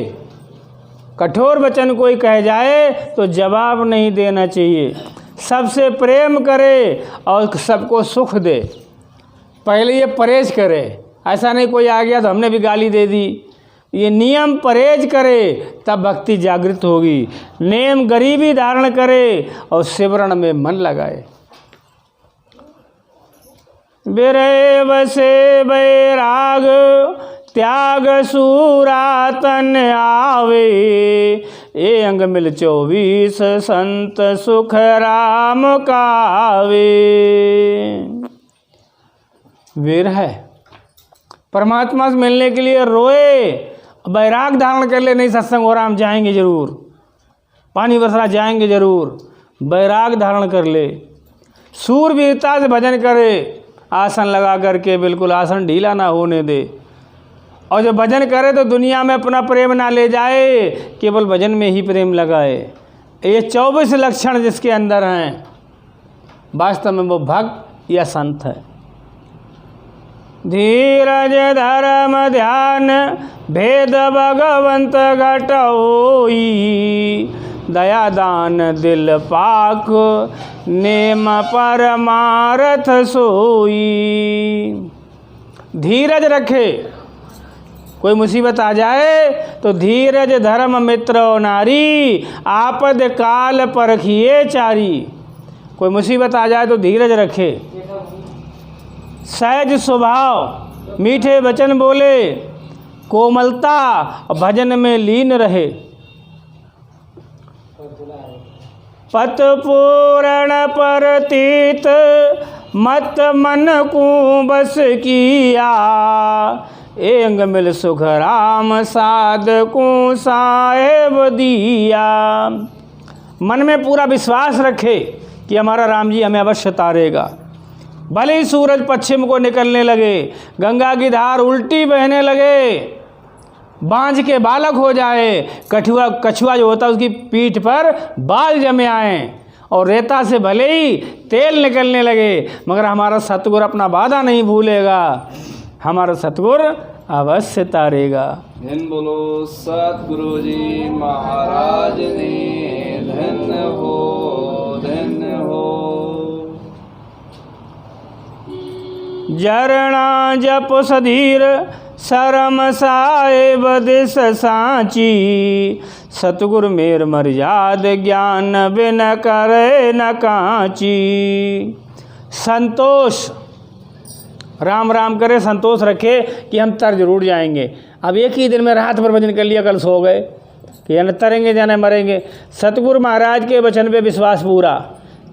कठोर वचन कोई कह जाए तो जवाब नहीं देना चाहिए। सबसे प्रेम करे और सबको सुख दे। पहले ये परहेज करे, ऐसा नहीं कोई आ गया तो हमने भी गाली दे दी। ये नियम परहेज करे तब भक्ति जागृत होगी। नेम गरीबी धारण करे और सिमरण में मन लगाए। विरय बसे बैराग त्याग सूरा तन आवे, ए अंग मिल 24 संत सुख राम कावे। विरह परमात्मा से मिलने के लिए रोए, बैराग धारण कर ले, नहीं सत्संग हो रहा हम जाएंगे जरूर, पानी बरसा जाएंगे जरूर, बैराग धारण कर ले। सूरवीरता से भजन करे, आसन लगा करके बिल्कुल आसन ढीला ना होने दे। और जब भजन करे तो दुनिया में अपना प्रेम ना ले जाए, केवल भजन में ही प्रेम लगाए। ये 24 लक्षण जिसके अंदर हैं, वास्तव में वो भक्त या संत है। धीरज धर्म ध्यान भेद भगवंत घटोई, दया दान दिल पाक नेम परमारथ सोई। धीरज रखे, कोई मुसीबत आ जाए तो धीरज धर्म मित्र और नारी, आपद काल परखिए चारी। कोई मुसीबत आ जाए तो धीरज रखे। सहज स्वभाव, मीठे वचन बोले, कोमलता और भजन में लीन रहे। पत पूर्ण परतीत मत मन को बस किया, ए अंग मिल सुख राम साध को साहेब दिया। मन में पूरा विश्वास रखे कि हमारा राम जी हमें अवश्य तारेगा। भले ही सूरज पश्चिम को निकलने लगे, गंगा की धार उल्टी बहने लगे, बांझ के बालक हो जाए, कछुआ जो होता है उसकी पीठ पर बाल जमे आए, और रेता से भले ही तेल निकलने लगे, मगर हमारा सतगुरु अपना वादा नहीं भूलेगा, हमारा सतगुरु अवश्य तारेगा। धन बोलो सतगुरु जी महाराज ने, धन हो धन हो। जरणा जप सधीर शरम साहेब दिस सांची, सतगुरु मेर मर्याद ज्ञान बिन करे न कांची। संतोष, राम राम करे, संतोष रखे कि हम तर जरूर जाएंगे। अब एक ही दिन में रात भर भजन कर लिया, कल सो गए कि या न तरेंगे या न मरेंगे। सतगुरु महाराज के वचन पे विश्वास पूरा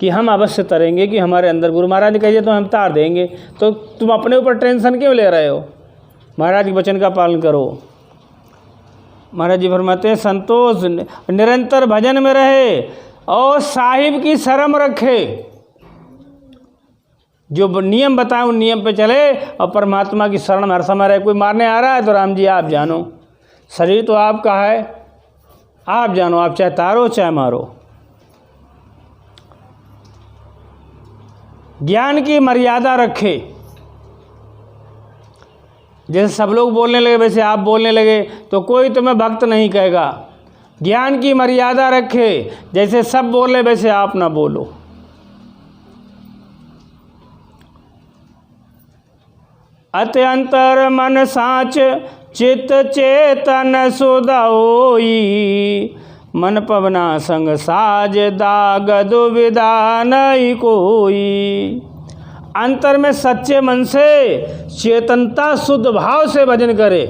कि हम अवश्य तरेंगे, कि हमारे अंदर गुरु महाराज ने कहिए तो हम तार देंगे। तो तुम अपने ऊपर टेंशन क्यों ले रहे हो? महाराज के वचन का पालन करो। महाराज जी फरमाते हैं संतोष निरंतर भजन में रहे और साहिब की शर्म रखे। जो नियम बताए उन नियम पे चले और परमात्मा की शरण में हर समय रहे। कोई मारने आ रहा है तो राम जी आप जानो, शरीर तो आपका है, आप जानो, आप चाहे तारो चाहे मारो। ज्ञान की मर्यादा रखे। जैसे सब लोग बोलने लगे वैसे आप बोलने लगे तो कोई तुम्हें भक्त नहीं कहेगा। ज्ञान की मर्यादा रखे, जैसे सब बोले वैसे आप ना बोलो। अत्यंतर मन साच चित्त चेतन सुधा होई, मन पवना संग साज दाग दुविधा नहीं कोई। अंतर में सच्चे मन से चेतनता शुद्ध भाव से भजन करे।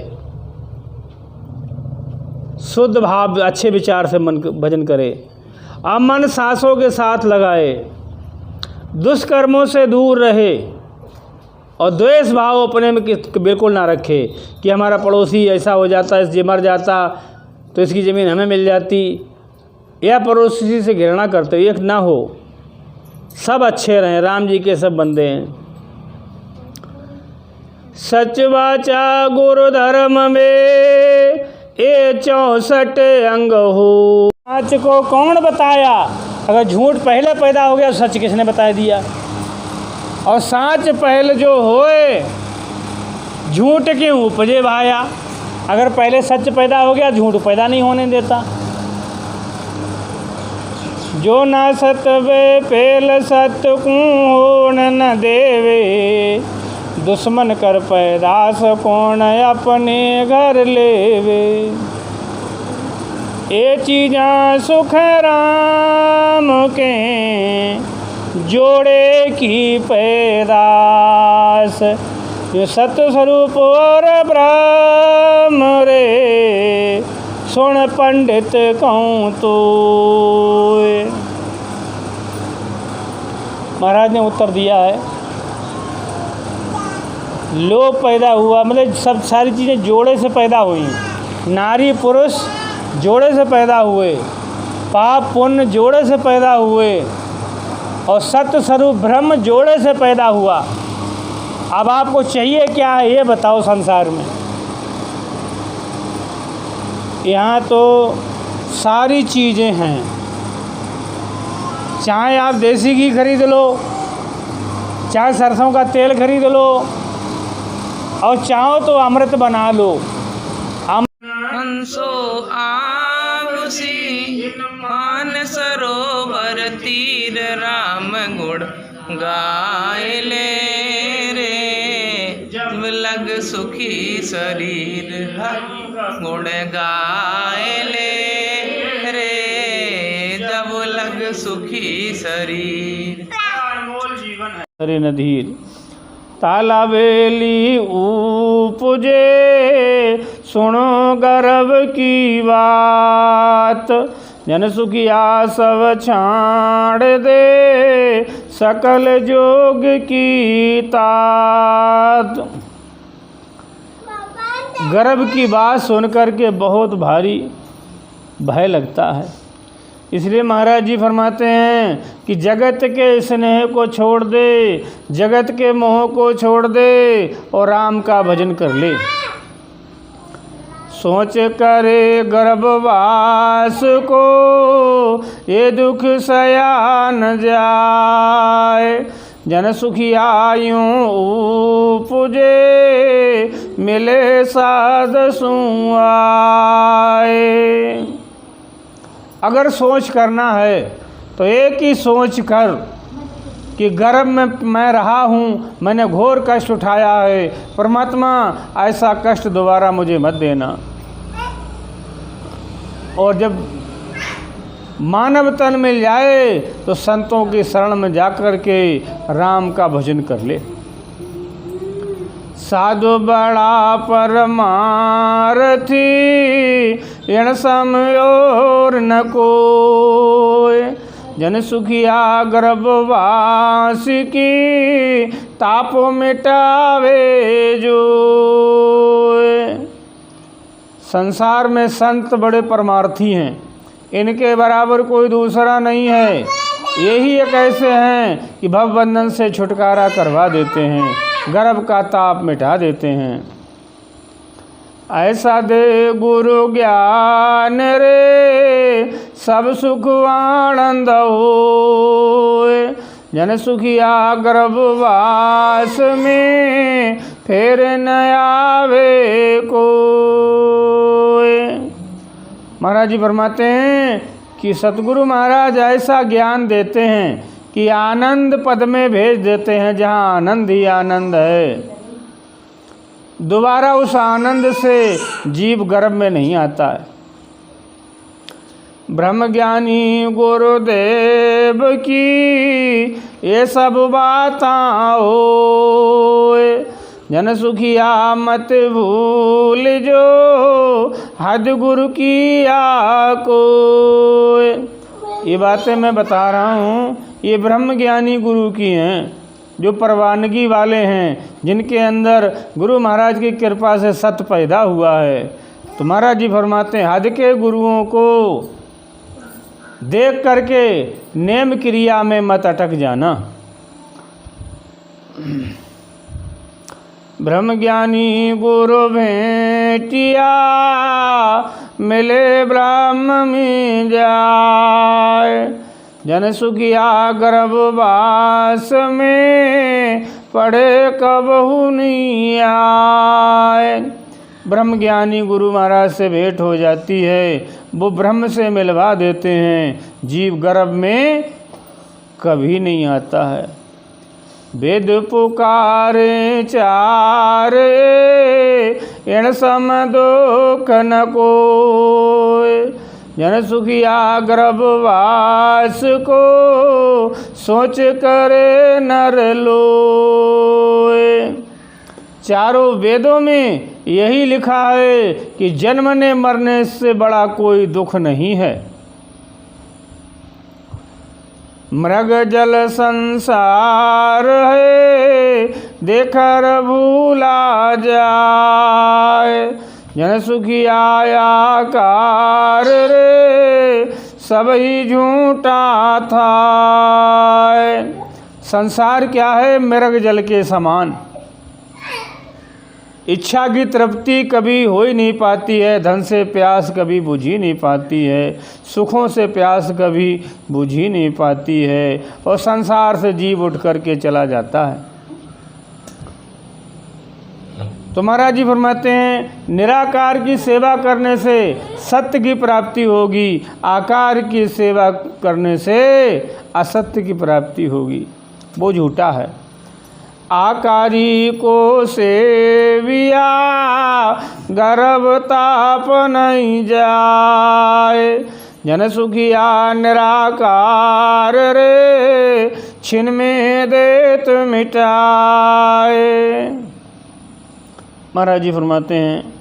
शुद्ध भाव अच्छे विचार से मन भजन करे। अब मन सांसों के साथ लगाए, दुष्कर्मों से दूर रहे, और द्वेष भाव अपने में बिल्कुल ना रखे कि हमारा पड़ोसी ऐसा हो जाता, इस मर जाता तो इसकी ज़मीन हमें मिल जाती, या पड़ोसी से घृणा करते एक ना हो। सब अच्छे रहें, राम जी के सब बंदे हैं। सच वाचा गुरु धर्म में ये 64 अंग हो। सच को कौन बताया? अगर झूठ पहले पैदा हो गया, सच किसने बता दिया? और सच पहले जो होए, झूठ क्यों उपजे भाया? अगर पहले सच पैदा हो गया, झूठ पैदा नहीं होने देता। जो ना सतवे पेल सत कूण न देवे, दुश्मन कर पैदास कौन अपने घर लेवे। ये चीज़ां सुख राम के जोड़े की पैदास, जो सत्य स्वरूप और ब्रह्म रे, सुन पंडित कहूँ तो। महाराज ने उत्तर दिया है, लोभ पैदा हुआ मतलब सब सारी चीज़ें जोड़े से पैदा हुई। नारी पुरुष जोड़े से पैदा हुए, पाप पुण्य जोड़े से पैदा हुए, और सत्य स्वरूप ब्रह्म जोड़े से पैदा हुआ। अब आपको चाहिए क्या है ये बताओ संसार में? यहाँ तो सारी चीज़ें हैं। चाहे आप देसी घी खरीद लो, चाहे सरसों का तेल खरीद लो, और चाहो तो अमृत बना लो। हंसो आवसी मान सरोवर तीर, राम गुण गाए ले रे, जब लग सुखी शरीर, गुण गाए ले रे, जब लग सुखी शरीर। हरे नधीर तालाबेली उपजे, सुनो गर्भ की बात, जन सुखिया सब छाड़ दे, सकल जोग की तात। गर्भ की बात सुन करके बहुत भारी भय लगता है। इसलिए महाराज जी फरमाते हैं कि जगत के स्नेह को छोड़ दे, जगत के मोह को छोड़ दे, और राम का भजन कर ले। सोच करे गर्भवास को, ये दुख सया न जाए, जन सुखियायूं उपजे, मिले साध सुआए। अगर सोच करना है तो एक ही सोच कर कि गर्भ में मैं रहा हूँ, मैंने घोर कष्ट उठाया है, परमात्मा ऐसा कष्ट दोबारा मुझे मत देना। और जब मानव तन मिल जाए तो संतों की शरण में जाकर के राम का भजन कर ले। साधु बड़ा परमारथी, इन समयोर न कोय, जन सुखिया गर्भवास की, ताप मिटावे जो। संसार में संत बड़े परमार्थी हैं, इनके बराबर कोई दूसरा नहीं है। यही एक ऐसे हैं कि भवबंधन से छुटकारा करवा देते हैं, गर्भ का ताप मिटा देते हैं। ऐसा दे गुरु ज्ञान रे, सब सुख आनंद होए, जन सुखिया गर्भवास में, फिर न आवे कोय। महाराज जी फरमाते हैं कि सतगुरु महाराज ऐसा ज्ञान देते हैं कि आनंद पद में भेज देते हैं, जहाँ आनंद ही आनंद है। दोबारा उस आनंद से जीव गर्भ में नहीं आता है। ब्रह्म ज्ञानी गुरुदेव की ये सब बातां होए, जन सुखिया मत भूल जो, हद गुरु की आको। ये बातें मैं बता रहा हूँ, ये ब्रह्म ज्ञानी गुरु की हैं। जो परवानगी वाले हैं, जिनके अंदर गुरु महाराज की कृपा से सत पैदा हुआ है। तो महाराज जी फरमाते हैं हद के गुरुओं को देख करके नेम क्रिया में मत अटक जाना। ब्रह्म ज्ञानी गुरु भेंटिया, मिले ब्रह्म में जाए। जन सुखिया गर्भवास में, पढ़े कबहु नहीं आए। ब्रह्म ज्ञानी गुरु महाराज से भेंट हो जाती है, वो ब्रह्म से मिलवा देते हैं, जीव गर्भ में कभी नहीं आता है। वेद पुकारे चारे, इण सम दुख न कोय। जन सुखिया गर्भवास को, सोच करे नर लोय। चारों वेदों में यही लिखा है कि जन्मने मरने से बड़ा कोई दुख नहीं है। मृग जल संसार है, देखकर भूला जाए। जन सुखिया आकार रे, सब ही झूठा था। संसार क्या है? मृग जल के समान। इच्छा की तृप्ति कभी हो ही नहीं पाती है, धन से प्यास कभी बुझ ही नहीं पाती है, सुखों से प्यास कभी बुझ ही नहीं पाती है, और संसार से जीव उठ करके चला जाता है। तो महाराज जी फरमाते हैं निराकार की सेवा करने से सत्य की प्राप्ति होगी, आकार की सेवा करने से असत्य की प्राप्ति होगी, वो झूठा है। आकारी को सेविया, गर्भ ताप नहीं जाए। जन सुखिया निराकार रे, छिन में देत मिटाए। महाराज जी फरमाते हैं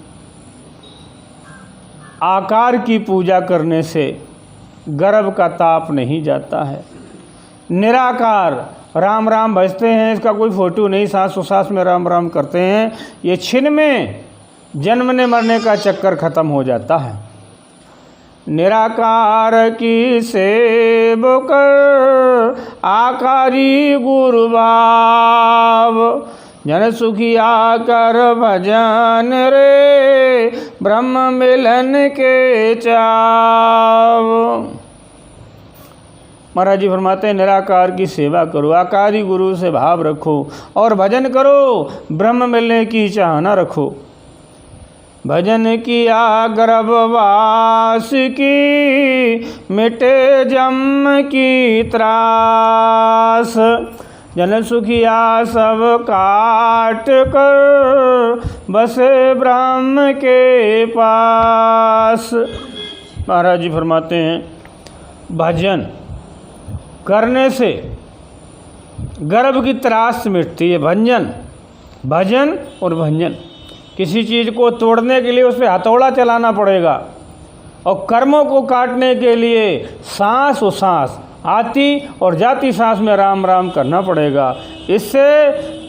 आकार की पूजा करने से गर्भ का ताप नहीं जाता है। निराकार राम राम भजते हैं, इसका कोई फोटो नहीं, सांस उसास में राम राम करते हैं, ये छिन में जन्मने मरने का चक्कर खत्म हो जाता है। निराकार की सेव कर, आकारी गुरु भाव। जन सुखिया कर भजन रे, ब्रह्म मिलन के चाव। महाराज जी फरमाते हैं निराकार की सेवा करो, आकारी गुरु से भाव रखो और भजन करो, ब्रह्म मिलने की चाहना रखो। भजन किया गर्भवास की, मिटे जन्म की त्रास। जन सुखिया सब काट कर, बसे ब्रह्म के पास। महाराज जी फरमाते हैं भजन करने से गर्भ की त्रास मिटती है। भजन और भंजन, किसी चीज़ को तोड़ने के लिए उस पर हथौड़ा चलाना पड़ेगा, और कर्मों को काटने के लिए सांस और सांस, आती और जाती सांस में राम राम करना पड़ेगा। इससे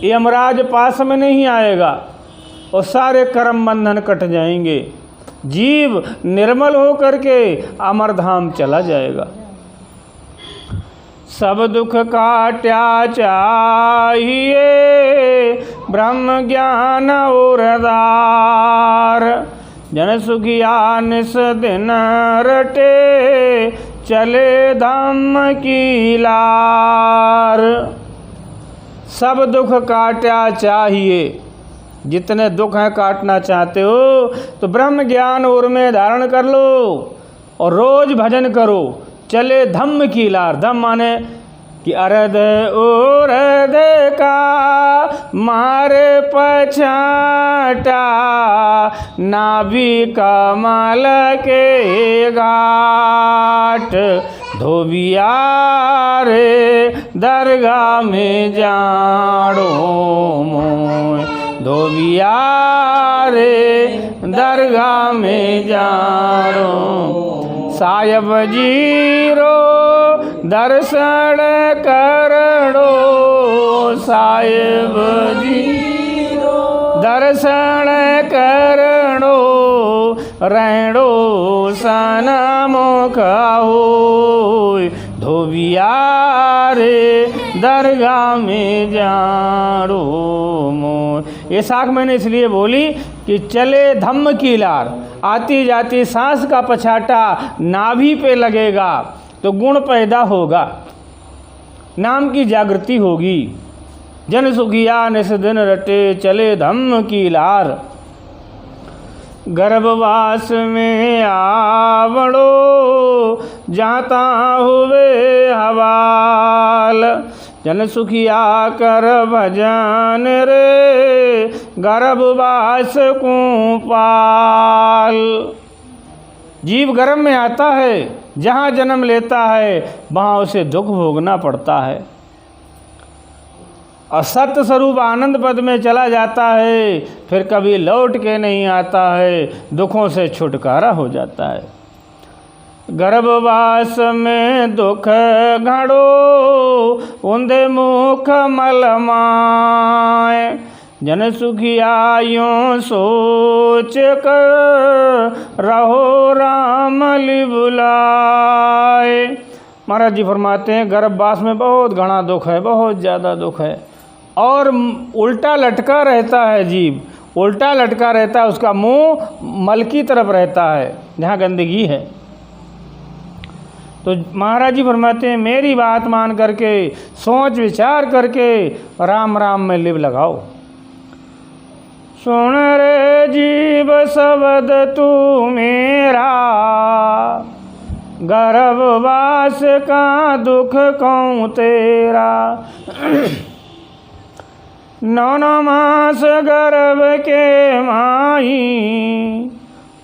यमराज पास में नहीं आएगा और सारे कर्म बंधन कट जाएंगे, जीव निर्मल हो करके अमरधाम चला जाएगा। सब दुख काट्या चाहिए, ब्रह्म ज्ञान और आधार। जन सुखिया निस दिन रटे, चले धम्म की लार। सब दुख काट्या चाहिए, जितने दुख हैं काटना चाहते हो तो ब्रह्म ज्ञान और में धारण कर लो और रोज भजन करो। चले धम्म की लार, धम्म माने कि अरद उरद का मारे पछाटा, नाभि कमल के घाट। धोबिया रे दरगाह में जाड़ो मोय, धोबिया रे दरगाह में जाड़ो। साहेब जीरो दर्शन करणो साहिब जी, दर्शन करणो रहणो सनमुख होय, धोबिया रे दरगाह में जाड़ो मोय। ये साख मैंने इसलिए बोली कि चले धम्म की लार, आती जाती सांस का पछाटा नाभि पे लगेगा तो गुण पैदा होगा, नाम की जागृति होगी। जन सुखिया निस दिन रटे चले धम्म की लार, गर्भवास में आवड़ो जाता हुए हवाल, जन सुखिया कर भजन रे गर्भवास को पाल। जीव गर्भ में आता है, जहाँ जन्म लेता है वहाँ उसे दुख भोगना पड़ता है, और सत्य स्वरूप आनंद पद में चला जाता है, फिर कभी लौट के नहीं आता है, दुखों से छुटकारा हो जाता है। गर्भवास में दुख घड़ो उंधे मुख मलमाए, जन सुखिया यूं सोच कर रहो राम लि बुलाए। महाराज जी फरमाते हैं गर्भवास में बहुत घना दुख है, बहुत ज़्यादा दुख है, और उल्टा लटका रहता है जीव, उल्टा लटका रहता है, उसका मुंह मल की तरफ रहता है जहाँ गंदगी है। तो महाराज जी फरमाते हैं मेरी बात मान करके सोच विचार करके राम राम में लिव लगाओ। सुन रे जीव शब्द तू मेरा, गर्भवास का दुख कौं तेरा, 9 मास गर्भ के माई,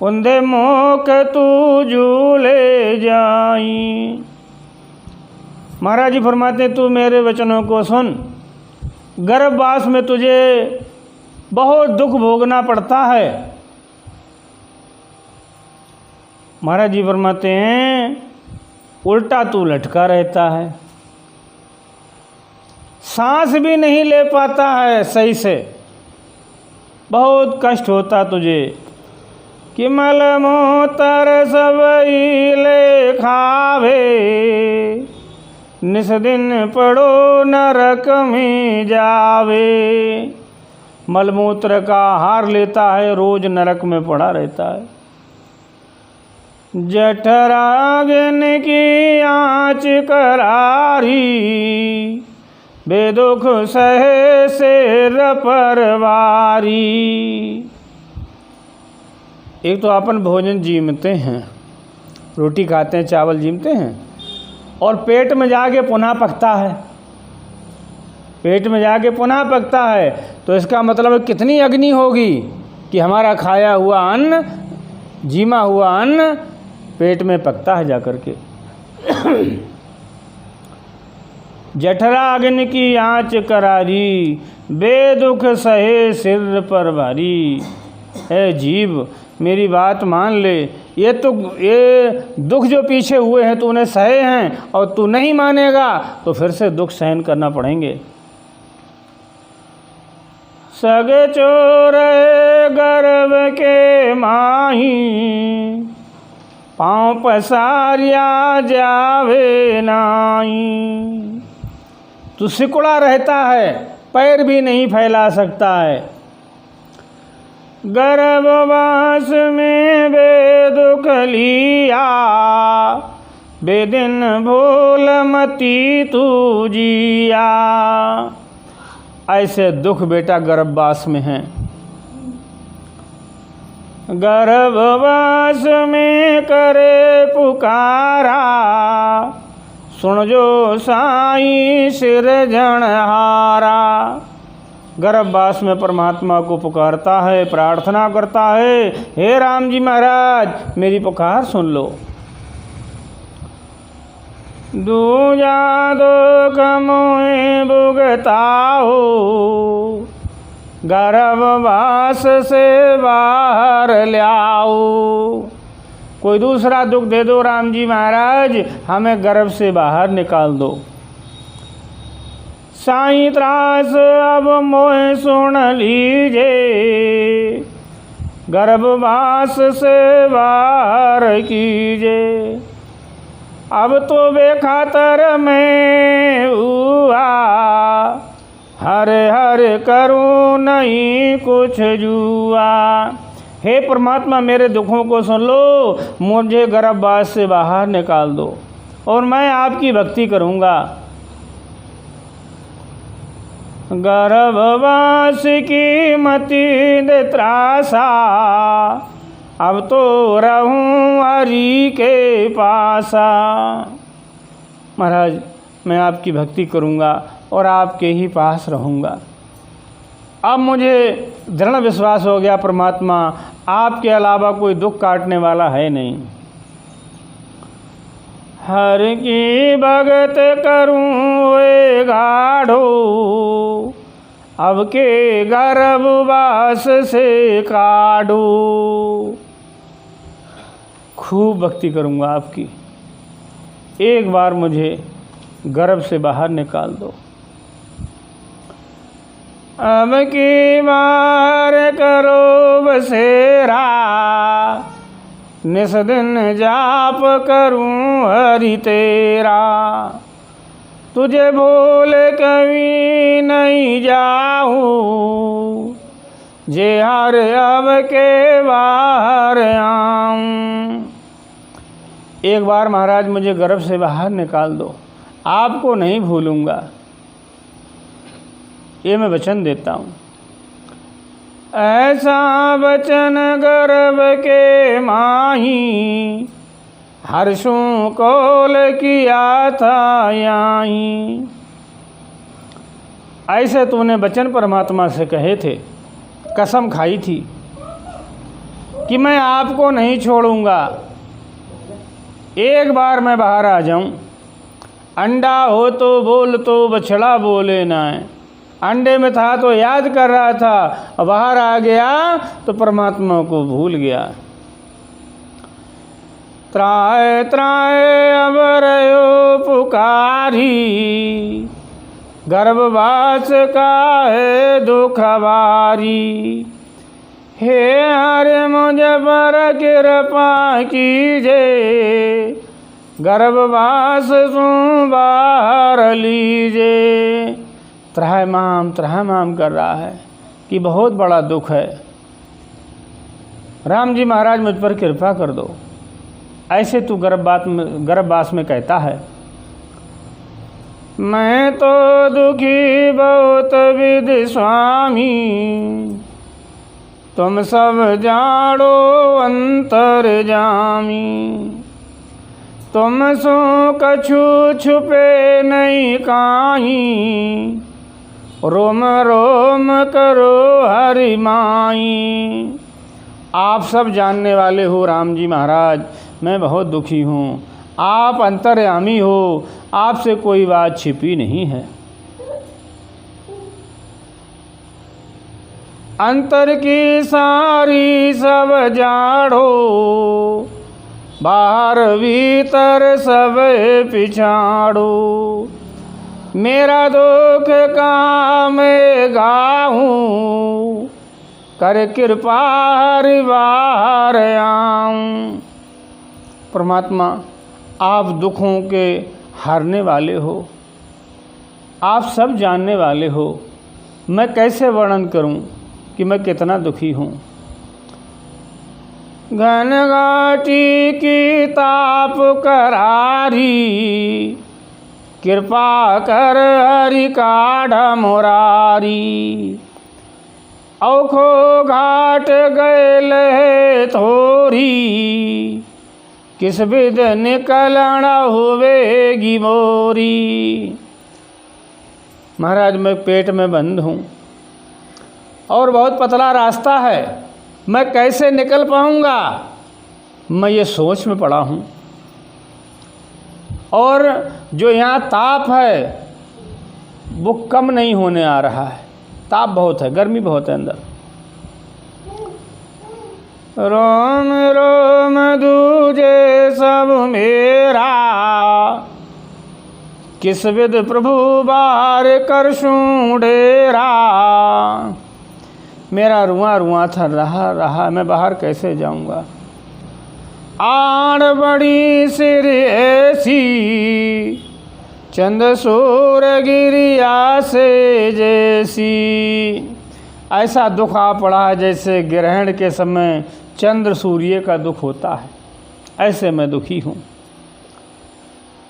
उंधे मोक तू झूले जाई। महाराज जी फरमाते तू मेरे वचनों को सुन, गर्भवास में तुझे बहुत दुख भोगना पड़ता है। महाराज जी फरमाते हैं उल्टा तू लटका रहता है, सांस भी नहीं ले पाता है सही से, बहुत कष्ट होता तुझे, कि मल मूतर सब ले खावे, निस दिन पड़ो नरक में जावे। मलमूत्र का आहार लेता है, रोज नरक में पड़ा रहता है। जठराग्न की आँच करारी, बेदुख सहे सिर पर भारी। एक तो अपन भोजन जीमते हैं, रोटी खाते हैं, चावल जीमते हैं, और पेट में जाके पुनः पकता है, पेट में जाके पुनः पकता है, तो इसका मतलब कितनी अग्नि होगी कि हमारा खाया हुआ अन्न, जीमा हुआ अन्न पेट में पकता है जाकर के। जठरा अग्नि की आँच करारी, बेदुख सहे सिर पर भारी। है जीव मेरी बात मान ले, ये दुख जो पीछे हुए हैं तूने सहे हैं, और तू नहीं मानेगा तो फिर से दुख सहन करना पड़ेंगे। सगे चोर गर्भ के माही, पाँव पसारिया जावे नाई। तू सिकुड़ा रहता है, पैर भी नहीं फैला सकता है। गर्भवास में बेदुख लिया, बेदिन भूल मती तू जिया। ऐसे दुख बेटा गर्भवास में हैं। गर्भवास में करे पुकारा, सुन जो साईं सिरजनहारा। गर्भवास में परमात्मा को पुकारता है, प्रार्थना करता है, हे राम जी महाराज मेरी पुकार सुन लो। दूजा दुख मोहे भुगताओ, गर्भवास से बाहर लाओ। कोई दूसरा दुख दे दो राम जी महाराज, हमें गर्भ से बाहर निकाल दो। साईं त्रास अब मोह सुन लीजे, गर्भवास से बाहर कीजे। अब तो बेखातर में हुआ, हरे हरे करूँ नहीं कुछ जुआ। हे परमात्मा मेरे दुखों को सुन लो, मुझे गर्भवास से बाहर निकाल दो और मैं आपकी भक्ति करूँगा। गर्भवास की मति दे त्रासा, अब तो रहूं हरि के पासा। महाराज मैं आपकी भक्ति करूँगा और आपके ही पास रहूँगा। अब मुझे दृढ़ विश्वास हो गया परमात्मा आपके अलावा कोई दुख काटने वाला है नहीं। हर की भगत करूँ वे गाढ़ो, अब के गर्भवास से काढ़ो। खूब भक्ति करूँगा आपकी, एक बार मुझे गर्भ से बाहर निकाल दो। अब की बार करो बसेरा, निस दिन जाप करूं हरि तेरा। तुझे भूल कभी नहीं जाऊं, जे हर अब के बाहर आऊं। एक बार महाराज मुझे गर्भ से बाहर निकाल दो, आपको नहीं भूलूंगा, ये मैं वचन देता हूँ। ऐसा वचन गर्भ के माही, हर्षों कौल किया था याही। ऐसे तूने वचन परमात्मा से कहे थे, कसम खाई थी कि मैं आपको नहीं छोड़ूंगा। एक बार मैं बाहर आ जाऊं, अंडा हो तो बोल तो बछड़ा बोले ना। अंडे में था तो याद कर रहा था, और बाहर आ गया तो परमात्मा को भूल गया। त्राय त्राय अब रयो पुकारी, गर्भवास का है दुख भारी। हे हरे मुझे पर कृपा कीजे, गर्भवास सु बाहर लीजे। त्राहिमाम कर रहा है कि बहुत बड़ा दुख है, राम जी महाराज मुझ पर कृपा कर दो। ऐसे तू गर्भवास में कहता है। मैं तो दुखी बहुत विधि स्वामी, तुम सब जानो अंतर जामी। तुम सो कछु छुपे नहीं काहीं, रोम रोम करो हरि माई। आप सब जानने वाले हो राम जी महाराज, मैं बहुत दुखी हूँ। आप अंतर्यामी हो, आपसे कोई बात छिपी नहीं है। अंतर की सारी सब जाड़ो, बाहर भीतर सब पिछाड़ो। मेरा दुख काम गाऊं, कर कृपा हरि बाहर आऊं। परमात्मा आप दुखों के हारने वाले हो, आप सब जानने वाले हो। मैं कैसे वर्णन करूं कि मैं कितना दुखी हूँ। घनघाटी की ताप करारी, कृपा कर हरि काढ़ मुरारी। औखो घाट गैल है थोरी, किस विध निकलण होवेगी मोरी। महाराज मैं पेट में बंद हूँ और बहुत पतला रास्ता है, मैं कैसे निकल पाऊँगा, मैं ये सोच में पड़ा हूँ। और जो यहाँ ताप है वो कम नहीं होने आ रहा है, ताप बहुत है, गर्मी बहुत है अंदर। रोम रोम दूजे सब मेरा, किस विध प्रभु बार करसूं डेरा। मेरा रुआ रुआ था रहा मैं बाहर कैसे जाऊंगा। आड़ बड़ी सिर ऐसी, चंद सूर गिरिया से जैसी। ऐसा दुख आ पड़ा है जैसे ग्रहण के समय चंद्र सूर्य का दुख होता है, ऐसे मैं दुखी हूँ।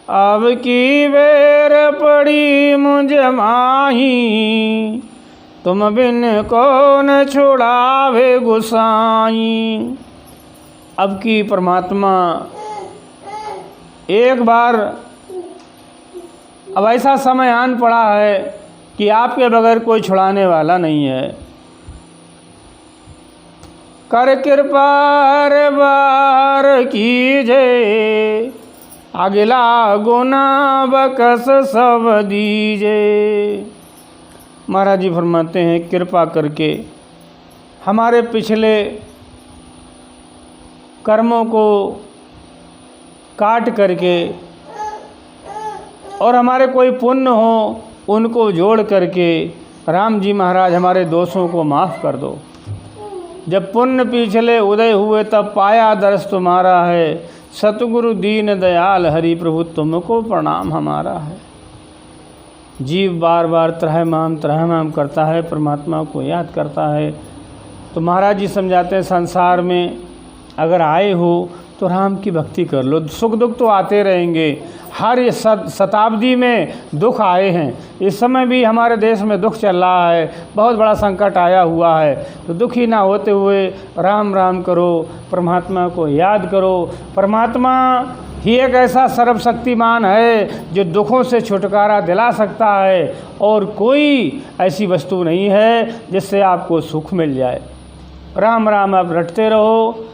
अब की बेर पड़ी मुझ माही, तुम बिन कौन छुड़ावे गुसाई। अब की परमात्मा एक बार अब ऐसा समय आन पड़ा है कि आपके बगैर कोई छुड़ाने वाला नहीं है। कर कृपा बार कीजे, अगला गुना बकस सब दीजे। महाराज जी फरमाते हैं कृपा करके हमारे पिछले कर्मों को काट करके और हमारे कोई पुण्य हो उनको जोड़ करके राम जी महाराज हमारे दोषों को माफ़ कर दो। जब पुण्य पिछले उदय हुए तब पाया दर्श तुम्हारा है, सतगुरु दीन दयाल हरि प्रभु तुमको प्रणाम हमारा है। जीव बार बार त्रयमाम करता है, परमात्मा को याद करता है। तो महाराज जी समझाते हैं संसार में अगर आए हो तो राम की भक्ति कर लो। सुख दुख तो आते रहेंगे, हर शताब्दी में दुख आए हैं। इस समय भी हमारे देश में दुख चल रहा है, बहुत बड़ा संकट आया हुआ है। तो दुखी ना होते हुए राम राम करो, परमात्मा को याद करो। परमात्मा ही एक ऐसा सर्वशक्तिमान है जो दुखों से छुटकारा दिला सकता है, और कोई ऐसी वस्तु नहीं है जिससे आपको सुख मिल जाए। राम राम आप रटते रहो,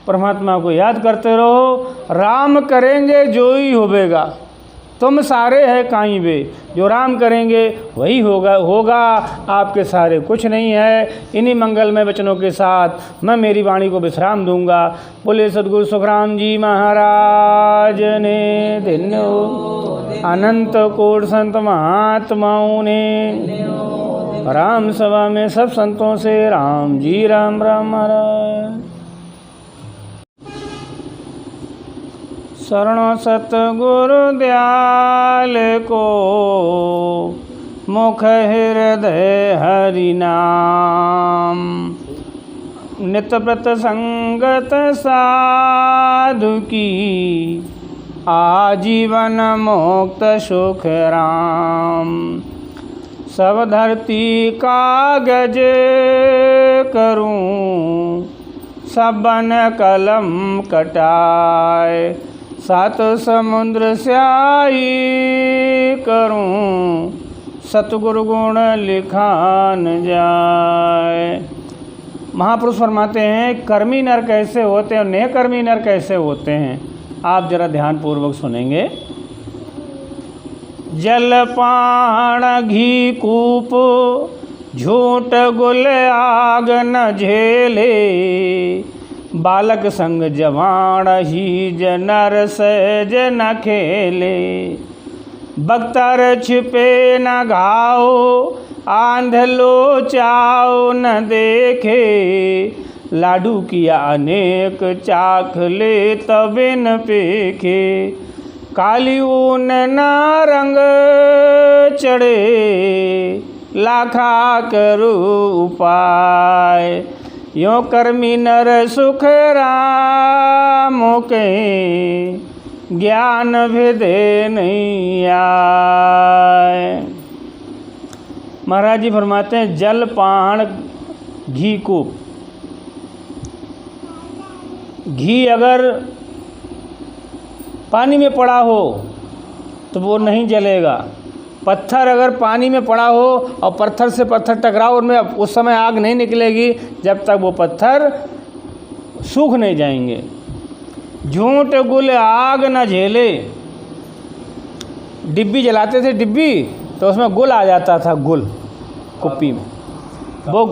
परमात्मा को याद करते रहो। राम करेंगे जो ही होवेगा, तुम सारे है काई वे। जो राम करेंगे वही होगा, आपके सारे कुछ नहीं है। इन्हीं मंगलमय वचनों के साथ मैं मेरी वाणी को विश्राम दूंगा। बोले सद्गुरु सुखराम जी महाराज ने धन्य अनंत कोट संत महात्माओं ने। राम सभा में सब संतों से राम जी राम राम महाराज। शरणो सतगुरु दयाल को, मुख हृदय हरि नाम। नित प्रत संगत साधु की, आजीवन मोक्त सुख राम। सब धरती कागज करूं, सबन कलम कटाए। सात समुद्र स्याही करूं, सतगुरु गुण लिखान जाए। महापुरुष फरमाते हैं कर्मी नर कैसे होते हैं और नेकर्मी नर कैसे होते हैं, आप जरा ध्यानपूर्वक सुनेंगे। जलपान घी कूप, झूठ गुल आग न झेले। बालक संग जवान ही जनर सहज न खेले। बख्तर छिपे न घाओ, आंधलो चाओ न देखे। लाडू किया अनेक चाख ले तबिन पेखे। काली ऊन न रंग चढ़े, लाखा करू उपाय। यों कर्मी नर सुख राम के, ज्ञान भेदे नहीं आए। महाराज जी फरमाते हैं जल पान घी कूप। घी अगर पानी में पड़ा हो तो वो नहीं जलेगा। पत्थर अगर पानी में पड़ा हो और पत्थर से पत्थर टकराओ, उनमें उस समय आग नहीं निकलेगी जब तक वो पत्थर सूख नहीं जाएंगे। झूठ गुल आग न झेले। डिब्बी जलाते थे, डिब्बी तो उसमें गुल आ जाता था, गुल कुप्पी में। वो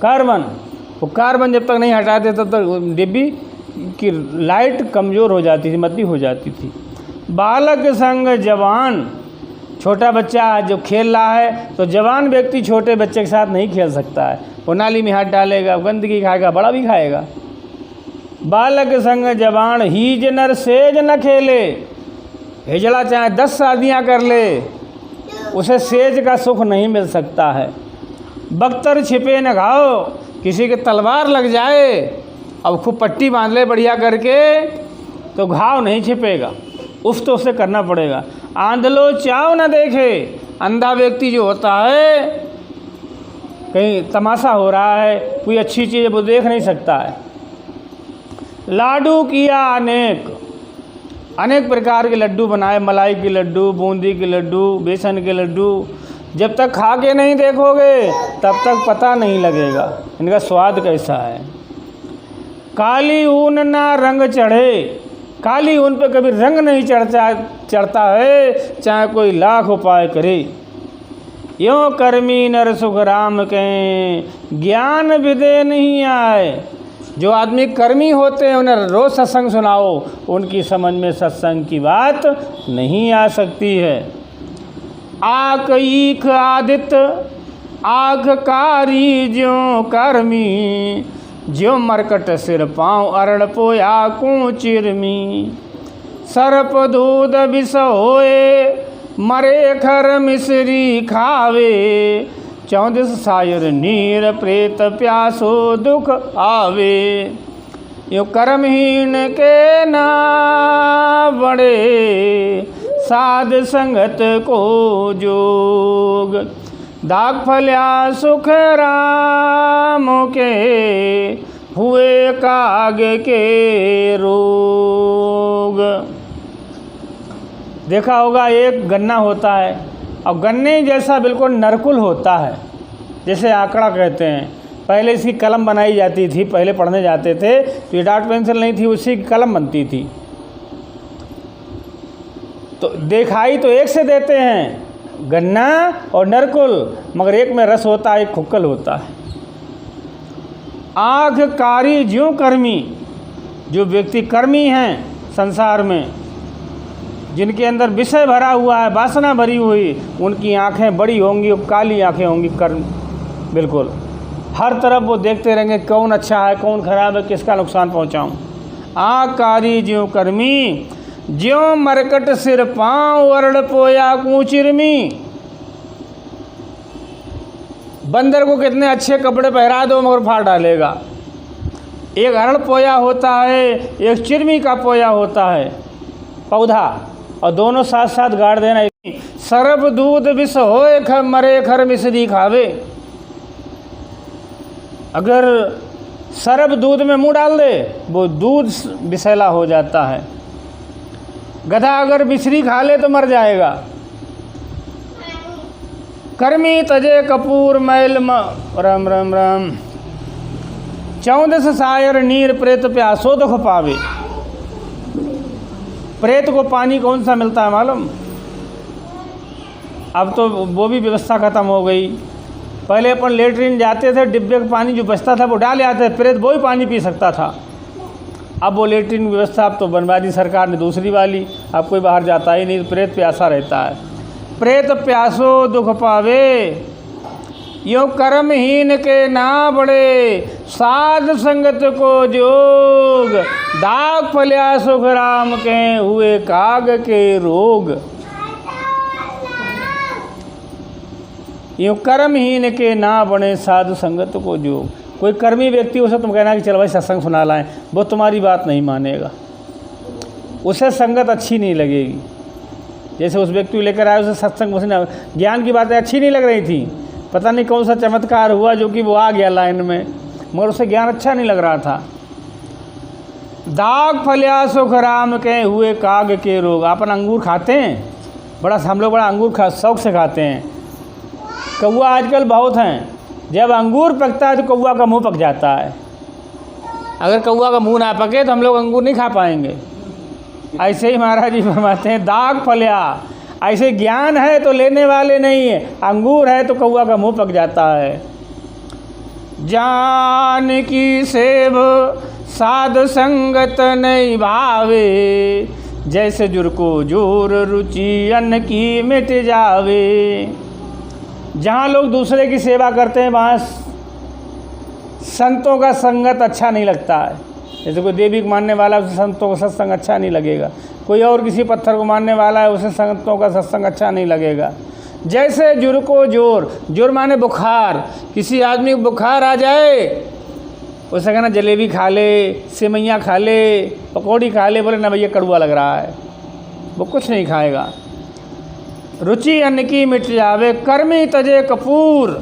कार्बन, वो कार्बन जब तक नहीं हटाते तब तक डिब्बी की लाइट कमज़ोर हो जाती थी, मद्दी हो जाती थी। बालक संग जवान, छोटा बच्चा जो खेल रहा है तो जवान व्यक्ति छोटे बच्चे के साथ नहीं खेल सकता है, वो नाली में हाथ डालेगा, गंदगी खाएगा, बड़ा भी खाएगा। बालक संग जवान हीज नर सेज न खेले, हिजड़ा चाहे 10 शादियाँ कर ले, उसे सेज का सुख नहीं मिल सकता है। बख्तर छिपे न घाव, किसी के तलवार लग जाए अब खूब पट्टी बांध ले बढ़िया करके तो घाव नहीं छिपेगा, उफ तो उसे करना पड़ेगा। आंधलो चाव न देखे, अंधा व्यक्ति जो होता है कहीं तमाशा हो रहा है, कोई अच्छी चीज़ वो देख नहीं सकता है। लाडू किया अनेक प्रकार के लड्डू बनाए, मलाई के लड्डू, बूंदी के लड्डू, बेसन के लड्डू, जब तक खा के नहीं देखोगे तब तक पता नहीं लगेगा इनका स्वाद कैसा है। काली ऊन ना रंग चढ़े, काली ऊन पे कभी रंग नहीं चढ़ता है, चाहे कोई लाख उपाय करे। यों कर्मी नर सुख राम के, ज्ञान विदे नहीं आए। जो आदमी कर्मी होते हैं उन्हें रोज़ सत्संग सुनाओ, उनकी समझ में सत्संग की बात नहीं आ सकती है। आक ईख आदित्य आख कारी ज्यों कर्मी, ज्यों मरकट सिर पाँव अरड़ पोया को चिरमी। सर्प दूध विष होए, मरे खर मिश्री खावे, 14 सायर नीर प्रेत प्यासो दुख आवे। यो कर्महीन के ना बड़े, साध संगत को जोग। दाग फल्या सुख राम के, हुए काग के रोग। देखा होगा एक गन्ना होता है और गन्ने जैसा बिल्कुल नरकुल होता है, जैसे आंकड़ा कहते हैं। पहले इसकी कलम बनाई जाती थी, पहले पढ़ने जाते थे तो ये डार्ट पेंसिल नहीं थी, उसी की कलम बनती थी। तो दिखाई तो एक से देते हैं गन्ना और नरकुल, मगर एक में रस होता है, एक खुक्कल होता है। आँख कारी ज्यों कर्मी, जो व्यक्ति कर्मी हैं संसार में, जिनके अंदर विषय भरा हुआ है, वासना भरी हुई, उनकी आंखें बड़ी होंगी और काली आंखें होंगी। कर्म बिल्कुल हर तरफ वो देखते रहेंगे कौन अच्छा है कौन खराब है, किसका नुकसान पहुंचाऊं। आँख कारी ज्यों कर्मी, ज्यों मरकट सिर पाँव अरड़ पोया कूचिरमी। बंदर को कितने अच्छे कपड़े पहरा दो मगर फाड़ डालेगा। एक अरड़ पोया होता है, एक चिरमी का पोया होता है पौधा, और दोनों साथ साथ गाड़ देना। सरब दूध विष होए, मरे खर मिश्री खावे। अगर सरब दूध में मुंह डाल दे वो दूध विषैला हो जाता है। गधा अगर मिश्री खा ले तो मर जाएगा। कर्मी तजे कपूर मैल राम राम राम, 14 सायर नीर प्रेत प्यासो दुख पावे। प्रेत को पानी कौन सा मिलता है मालूम? अब तो वो भी व्यवस्था ख़त्म हो गई। पहले अपन लेटरिन जाते थे, डिब्बे का पानी जो बचता था वो डाल आते थे, प्रेत वो ही पानी पी सकता था। अब वो लेटरिन व्यवस्था अब तो बनवा दी सरकार ने दूसरी वाली, अब कोई बाहर जाता ही नहीं, प्रेत प्यासा रहता है। प्रेत प्यासो दुख पावे, यों कर्महीन के ना बड़े, साध संगत को जोग। दाग फल्या सुख राम के, हुए काग के रोग। यूँ कर्महीन के ना बने, साधु संगत को जोग। कोई कर्मी व्यक्ति उसे तुम कहना कि चलो भाई सत्संग सुना लाएं, वो तुम्हारी बात नहीं मानेगा, उसे संगत अच्छी नहीं लगेगी। जैसे उस व्यक्ति को लेकर आए, उसे सत्संग उसने ज्ञान की बातें अच्छी नहीं लग रही थी, पता नहीं कौन सा चमत्कार हुआ जो कि वो आ गया लाइन में, मगर उसे ज्ञान अच्छा नहीं लग रहा था। दाग फल्या सुख राम के, हुए काग के रोग। अपन अंगूर खाते हैं, बड़ा हम लोग बड़ा अंगूर शौक से खाते हैं। कौवा आजकल बहुत हैं, जब अंगूर पकता है तो कौवा का मुंह पक जाता है। अगर कौवा का मुंह ना पके तो हम लोग अंगूर नहीं खा पाएंगे। ऐसे ही महाराज जी फरमाते हैं, दाग फल्या, ऐसे ज्ञान है तो लेने वाले नहीं है, अंगूर है तो कौवा का मुंह पक जाता है। जान की सेब साध संगत नहीं भावे, जैसे जुर को जोर रुचि अन्न की मिट जावे। जहाँ लोग दूसरे की सेवा करते हैं वहाँ संतों का संगत अच्छा नहीं लगता है। जैसे कोई देवी को मानने वाला है उसे संतों का सत्संग अच्छा नहीं लगेगा, कोई और किसी पत्थर को मानने वाला है उसे संतों का सत्संग अच्छा नहीं लगेगा। जैसे जुर को जोर, जोर माने बुखार, किसी आदमी को बुखार आ जाए उसे कहना जलेबी खा ले, सेवइयाँ खा ले, पकौड़ी खा ले, बोले ना भैया कड़वा लग रहा है, वो कुछ नहीं खाएगा। रुचि अन्न की मिट जावे, कर्मी तजे कपूर,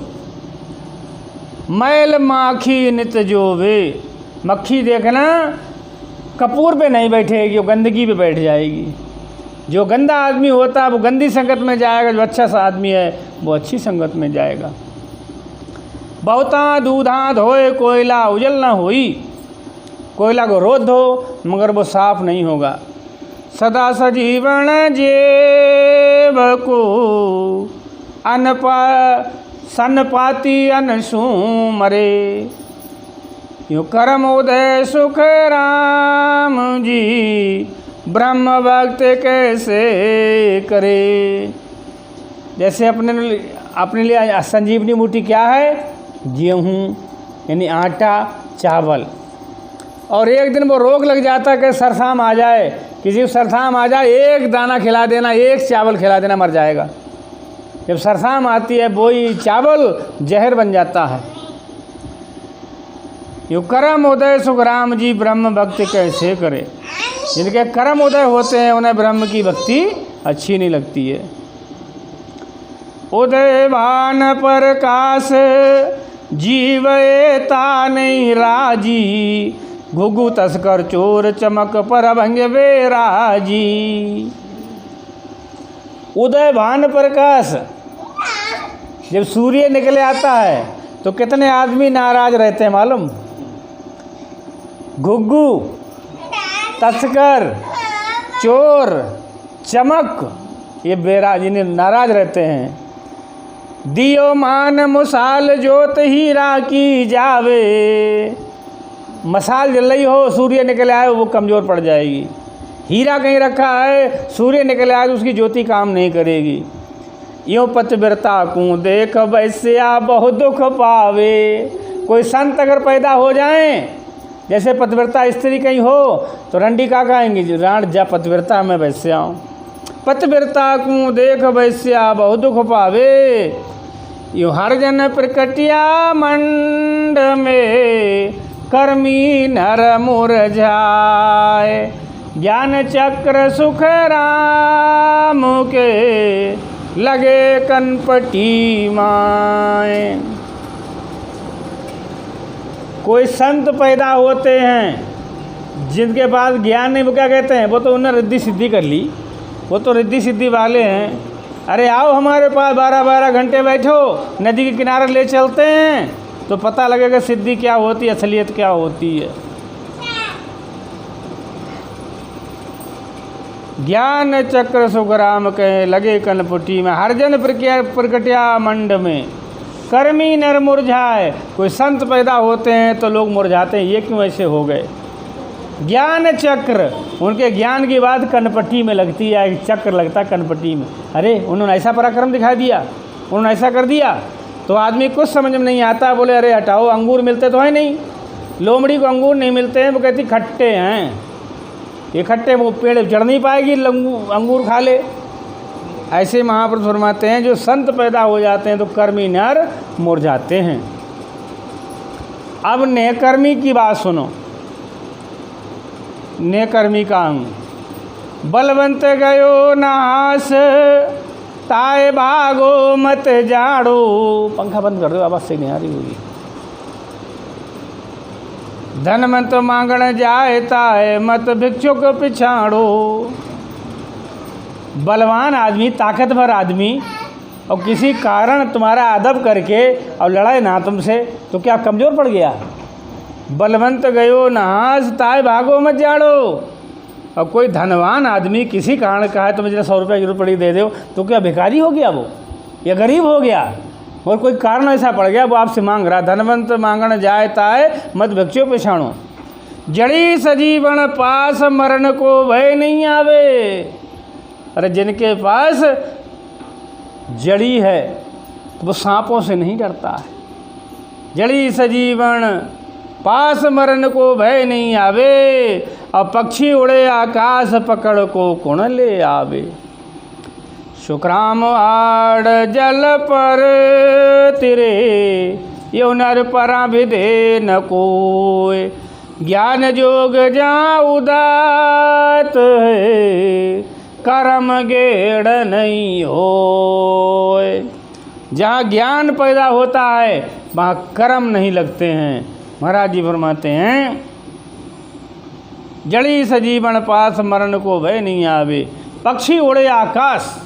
मैल माखी नित जोवे। मक्खी देखना कपूर पे नहीं बैठेगी, वो गंदगी पे बैठ जाएगी। जो गंदा आदमी होता है वो गंदी संगत में जाएगा, जो अच्छा सा आदमी है वो अच्छी संगत में जाएगा। बहुता दूधा धोए कोयला उजल ना होई, कोयला को रोज धो मगर वो साफ नहीं होगा। सदा सजीवन जेब को सन पाती अनसू मरे, यूँ कर्म उदय सुख राम जी ब्रह्म भक्त कैसे करे। जैसे अपने लिए संजीवनी बूटी क्या है? गेहूँ यानी आटा चावल। और एक दिन वो रोग लग जाता है कि सरसाम आ जाए, किसी को सरसाम आ जाए, एक दाना खिला देना, एक चावल खिला देना, मर जाएगा। जब सरसाम आती है वही चावल जहर बन जाता है। यो कर्म उदय सुख राम जी ब्रह्म भक्ति कैसे करे। जिनके कर्म उदय होते हैं उन्हें ब्रह्म की भक्ति अच्छी नहीं लगती है। उदय भान प्रकाश जीवता नहीं राजी, घुघु तस्कर चोर चमक पर भंग बेराजी। उदय भान प्रकाश, जब सूर्य निकले आता है तो कितने आदमी नाराज रहते हैं मालूम? घुग्गू, तस्कर, चोर, चमक, ये बेराजी नाराज रहते हैं। दियो मान मुसाल जोत हीरा की जावे, मसाल जल रही हो सूर्य निकले आए वो कमज़ोर पड़ जाएगी। हीरा कहीं रखा है सूर्य निकले आए तो उसकी ज्योति काम नहीं करेगी। यूँ पतिव्रता को देख वैश्या बहुत दुख पावे। कोई संत अगर पैदा हो जाएं, जैसे पतिव्रता स्त्री कहीं हो तो रंडी का कहेंगे राण जा पतिव्रता में वैश्या हूँ। पतिव्रता को देख वैश्या बहुत दुख पावे, यूँ हर जन प्रकटिया मंड में कर्मी नर मुरझाए। ज्ञान चक्र सुख राम के लगे कनपटी माए। कोई संत पैदा होते हैं जिनके पास ज्ञान नहीं, वो क्या कहते हैं? वो तो उन्होंने रिद्धि सिद्धि कर ली, वो तो रिद्धि सिद्धि वाले हैं। अरे आओ हमारे पास 12-12 घंटे बैठो, नदी के किनारे ले चलते हैं तो पता लगेगा सिद्धि क्या होती है, असलियत क्या होती है। ज्ञान चक्र सुखराम कहे लगे कनपुटी में, हर जन प्रकटिया मंड में कर्मी नर मुरझाए। कोई संत पैदा होते हैं तो लोग मुरझाते हैं, ये क्यों ऐसे हो गए? ज्ञान चक्र, उनके ज्ञान की बात कनपट्टी में लगती है, एक चक्र लगता है कनपट्टी में। अरे उन्होंने ऐसा पराक्रम दिखा दिया, उन्होंने ऐसा कर दिया, तो आदमी कुछ समझ में नहीं आता, बोले अरे हटाओ अंगूर मिलते तो है नहीं, लोमड़ी को अंगूर नहीं मिलते हैं, वो कहती खट्टे हैं, ये खट्टे, वो पेड़ चढ़ नहीं पाएगी, अंगूर खा ले। ऐसे महापुरुष फरमाते हैं जो संत पैदा हो जाते हैं तो कर्मी नर मुरझाते हैं। अब नेकर्मी की बात सुनो। नेकर्मी का अंग, बलवंत गयो नास ताए भागो मत जाड़ो। पंखा बंद कर दो, आवाज़ से नहीं आ रही होगी। धनवंत मांगण जाए ताए मत भिक्षुक पिछाड़ो। बलवान आदमी, ताकतवर आदमी, और किसी कारण तुम्हारा अदब करके और लड़ाई ना तुमसे, तो क्या कमज़ोर पड़ गया? बलवंत गयो नहास ताए भागो मत जाड़ो। और कोई धनवान आदमी किसी कारण का है तो मुझे 100 रुपये की जरूरत पड़ी दे दो, तो क्या भिखारी हो गया वो, या गरीब हो गया? और कोई कारण ऐसा पड़ गया वो आपसे मांग रहा। धनवंत मांगण जाए ताए मत भिक्षुक पिछाड़ो। जड़ी सजीवन पास मरण को भय नहीं आवे। अरे जिनके पास जड़ी है तो वो सांपों से नहीं डरता है। जड़ी सजीवन पास मरण को भय नहीं आवे, और पक्षी उड़े आकाश पकड़ को कौन ले आवे। सुखराम आड़ जल पर तिरे, यो नर परा विदे न कोय। ज्ञान जोग जहाँ उदात है, कर्म गेड़ नहीं होय। जहाँ ज्ञान पैदा होता है वहाँ कर्म नहीं लगते हैं। महाराज जी फरमाते हैं जड़ी सजीवन पास मरण को भय नहीं आवे, पक्षी उड़े आकाश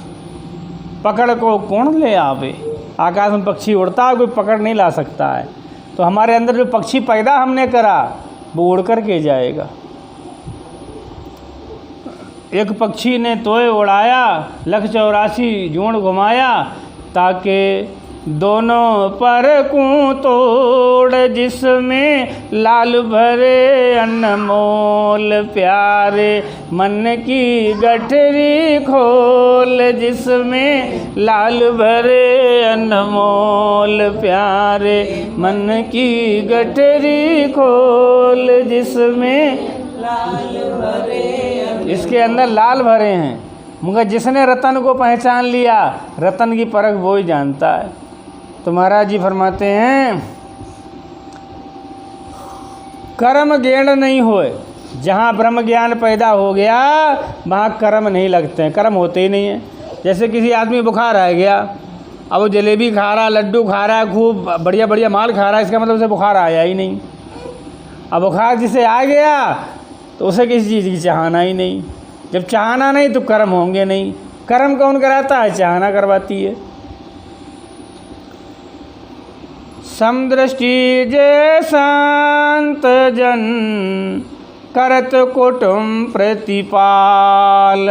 पकड़ को कौन ले आवे। आकाश में पक्षी उड़ता है, कोई पकड़ नहीं ला सकता है। तो हमारे अंदर जो पक्षी पैदा हमने करा वो उड़ कर के जाएगा। एक पक्षी ने तोय उड़ाया, 184 जोड़ घुमाया, ताकि दोनों पर कूं तोड़, जिसमें लाल भरे अनमोल प्यारे, मन की गठरी खोल, जिसमें लाल भरे अनमोल प्यारे, मन की गठरी खोल, जिसमें लाल भरे। इसके अंदर लाल भरे हैं, मगर जिसने रतन को पहचान लिया, रतन की परख वो ही जानता है। तो महाराज जी फरमाते हैं कर्म गेण नहीं होए। जहाँ ब्रह्म ज्ञान पैदा हो गया वहाँ कर्म नहीं लगते हैं, कर्म होते ही नहीं हैं। जैसे किसी आदमी बुखार आ गया, अब वो जलेबी खा रहा, लड्डू खा रहा है, खूब बढ़िया बढ़िया माल खा रहा है, इसका मतलब उसे बुखार आया ही नहीं। अब बुखार जिसे आ गया तो उसे किसी चीज़ की चाहना ही नहीं। जब चाहना नहीं तो कर्म होंगे नहीं। कर्म कौन कराता है? चाहना करवाती है। समदृष्टि जे संत जन, करत कुटुम प्रतिपाल,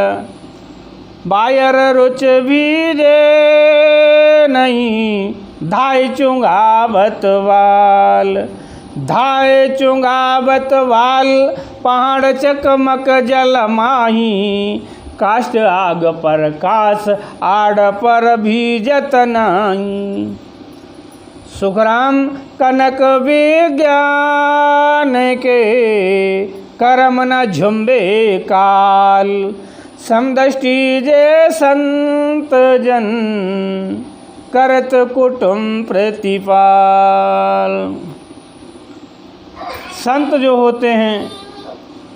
बायर रुच भी जे नहीं, धाय चुंगावत वाल। धाय चुंगावत वाल, पहाड़ चकमक जल माही, काष्ठ आग पर काश, आड़ पर भीजत नहीं। सुखराम कनक विज्ञान के, कर्म न झुम्बे काल। समदृष्टि जे संत जन, करत कुटुम प्रतिपाल। संत जो होते हैं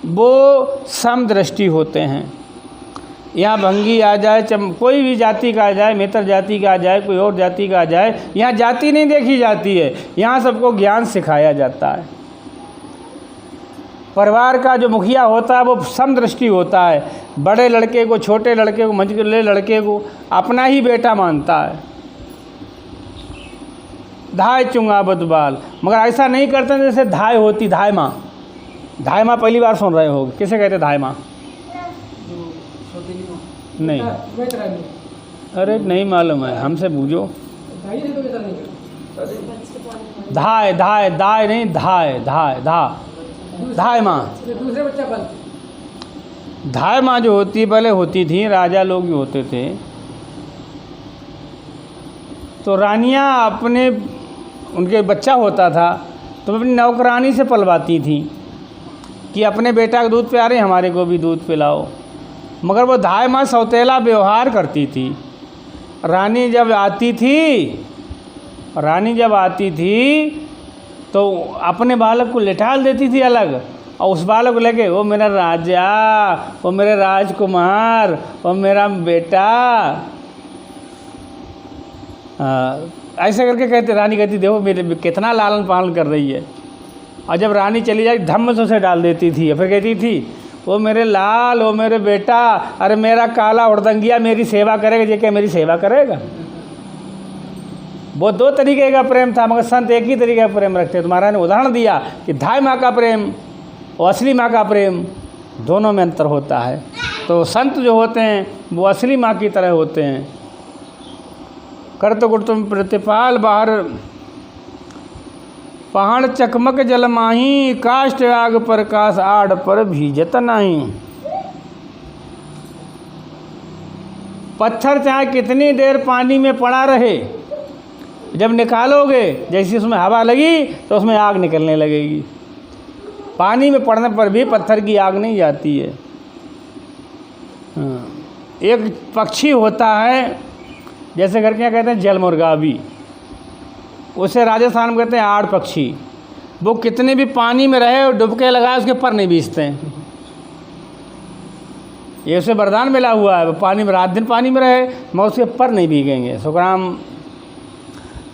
वो समदृष्टि होते हैं। यहाँ भंगी आ जाए, कोई भी जाति का आ जाए, मित्र जाति का आ जाए, कोई और जाति का आ जाए, यहाँ जाति नहीं देखी जाती है, यहाँ सबको ज्ञान सिखाया जाता है। परिवार का जो मुखिया होता है वो समदृष्टि होता है। बड़े लड़के को, छोटे लड़के को, मंझले लड़के को अपना ही बेटा मानता है। धाय चुंगावत बाल, मगर ऐसा नहीं करते जैसे धाय होती, धाय माँ। धाय माँ पहली बार सुन रहे हो, किसे कहते धाय माँ? नहीं, अरे नहीं मालूम है, हमसे पूछो। धाय धाय दाय नहीं, धाय धाय धा धाय माँ। धाय माँ जो होती पहले होती थी, राजा लोग जो होते थे तो रानियाँ अपने, उनके बच्चा होता था तो अपनी नौकरानी से पलवाती थी कि अपने बेटा का दूध पिला रहे, हमारे को भी दूध पिलाओ। मगर वो धाय माँ सौतेला व्यवहार करती थी। रानी जब आती थी तो अपने बालक को लिटाल देती थी अलग, और उस बालक को लेके, वो मेरा राजा, वो मेरे राजकुमार, वो मेरा बेटा, ऐसे करके कहते। रानी कहती देखो मेरे कितना लालन पालन कर रही है। और जब रानी चली जाए धम्म से उसे डाल देती थी, फिर कहती थी वो मेरे लाल, वो मेरे बेटा, अरे मेरा काला उड़दंगिया मेरी सेवा करेगा, ये क्या मेरी सेवा करेगा? वो दो तरीके का प्रेम था, मगर संत एक ही तरीके का प्रेम रखते। तो महाराज ने उदाहरण दिया कि धाय माँ का प्रेम और असली माँ का प्रेम दोनों में अंतर होता है। तो संत जो होते हैं वो असली माँ की तरह होते हैं। करत कुटुम प्रतिपाल, बाहर पहाड़ चकमक जलमाही, काष्ठ आग प्रकाश आड़ पर भीजत नाही। पत्थर चाहे कितनी देर पानी में पड़ा रहे, जब निकालोगे जैसे उसमें हवा लगी तो उसमें आग निकलने लगेगी। पानी में पड़ने पर भी पत्थर की आग नहीं जाती है। एक पक्षी होता है, जैसे घर के यहाँ कहते हैं जलमुर्गावी, उसे राजस्थान में कहते हैं आड़ पक्षी। वो कितने भी पानी में रहे और डुबके लगाए उसके पर नहीं भीजते हैं। ये उसे वरदान मिला हुआ है, वो पानी में रात दिन पानी में रहे मगर उसके पर नहीं भीगेंगे। सुखराम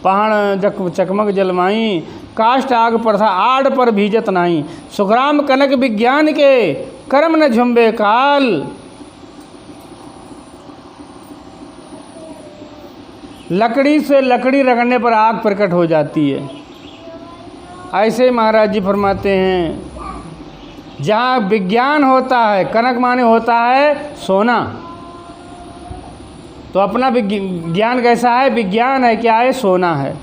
पहाड़ चकमक जलमाई, काष्ठ आग प्रथा आड़ पर भीजत नाही। सुखराम कनक विज्ञान के कर्म न झुम्बे काल। लकड़ी से लकड़ी रगड़ने पर आग प्रकट हो जाती है। ऐसे ही महाराज जी फरमाते हैं, जहाँ विज्ञान होता है, कनक माने होता है सोना, तो अपना विज्ञान कैसा है? विज्ञान है क्या है? सोना है।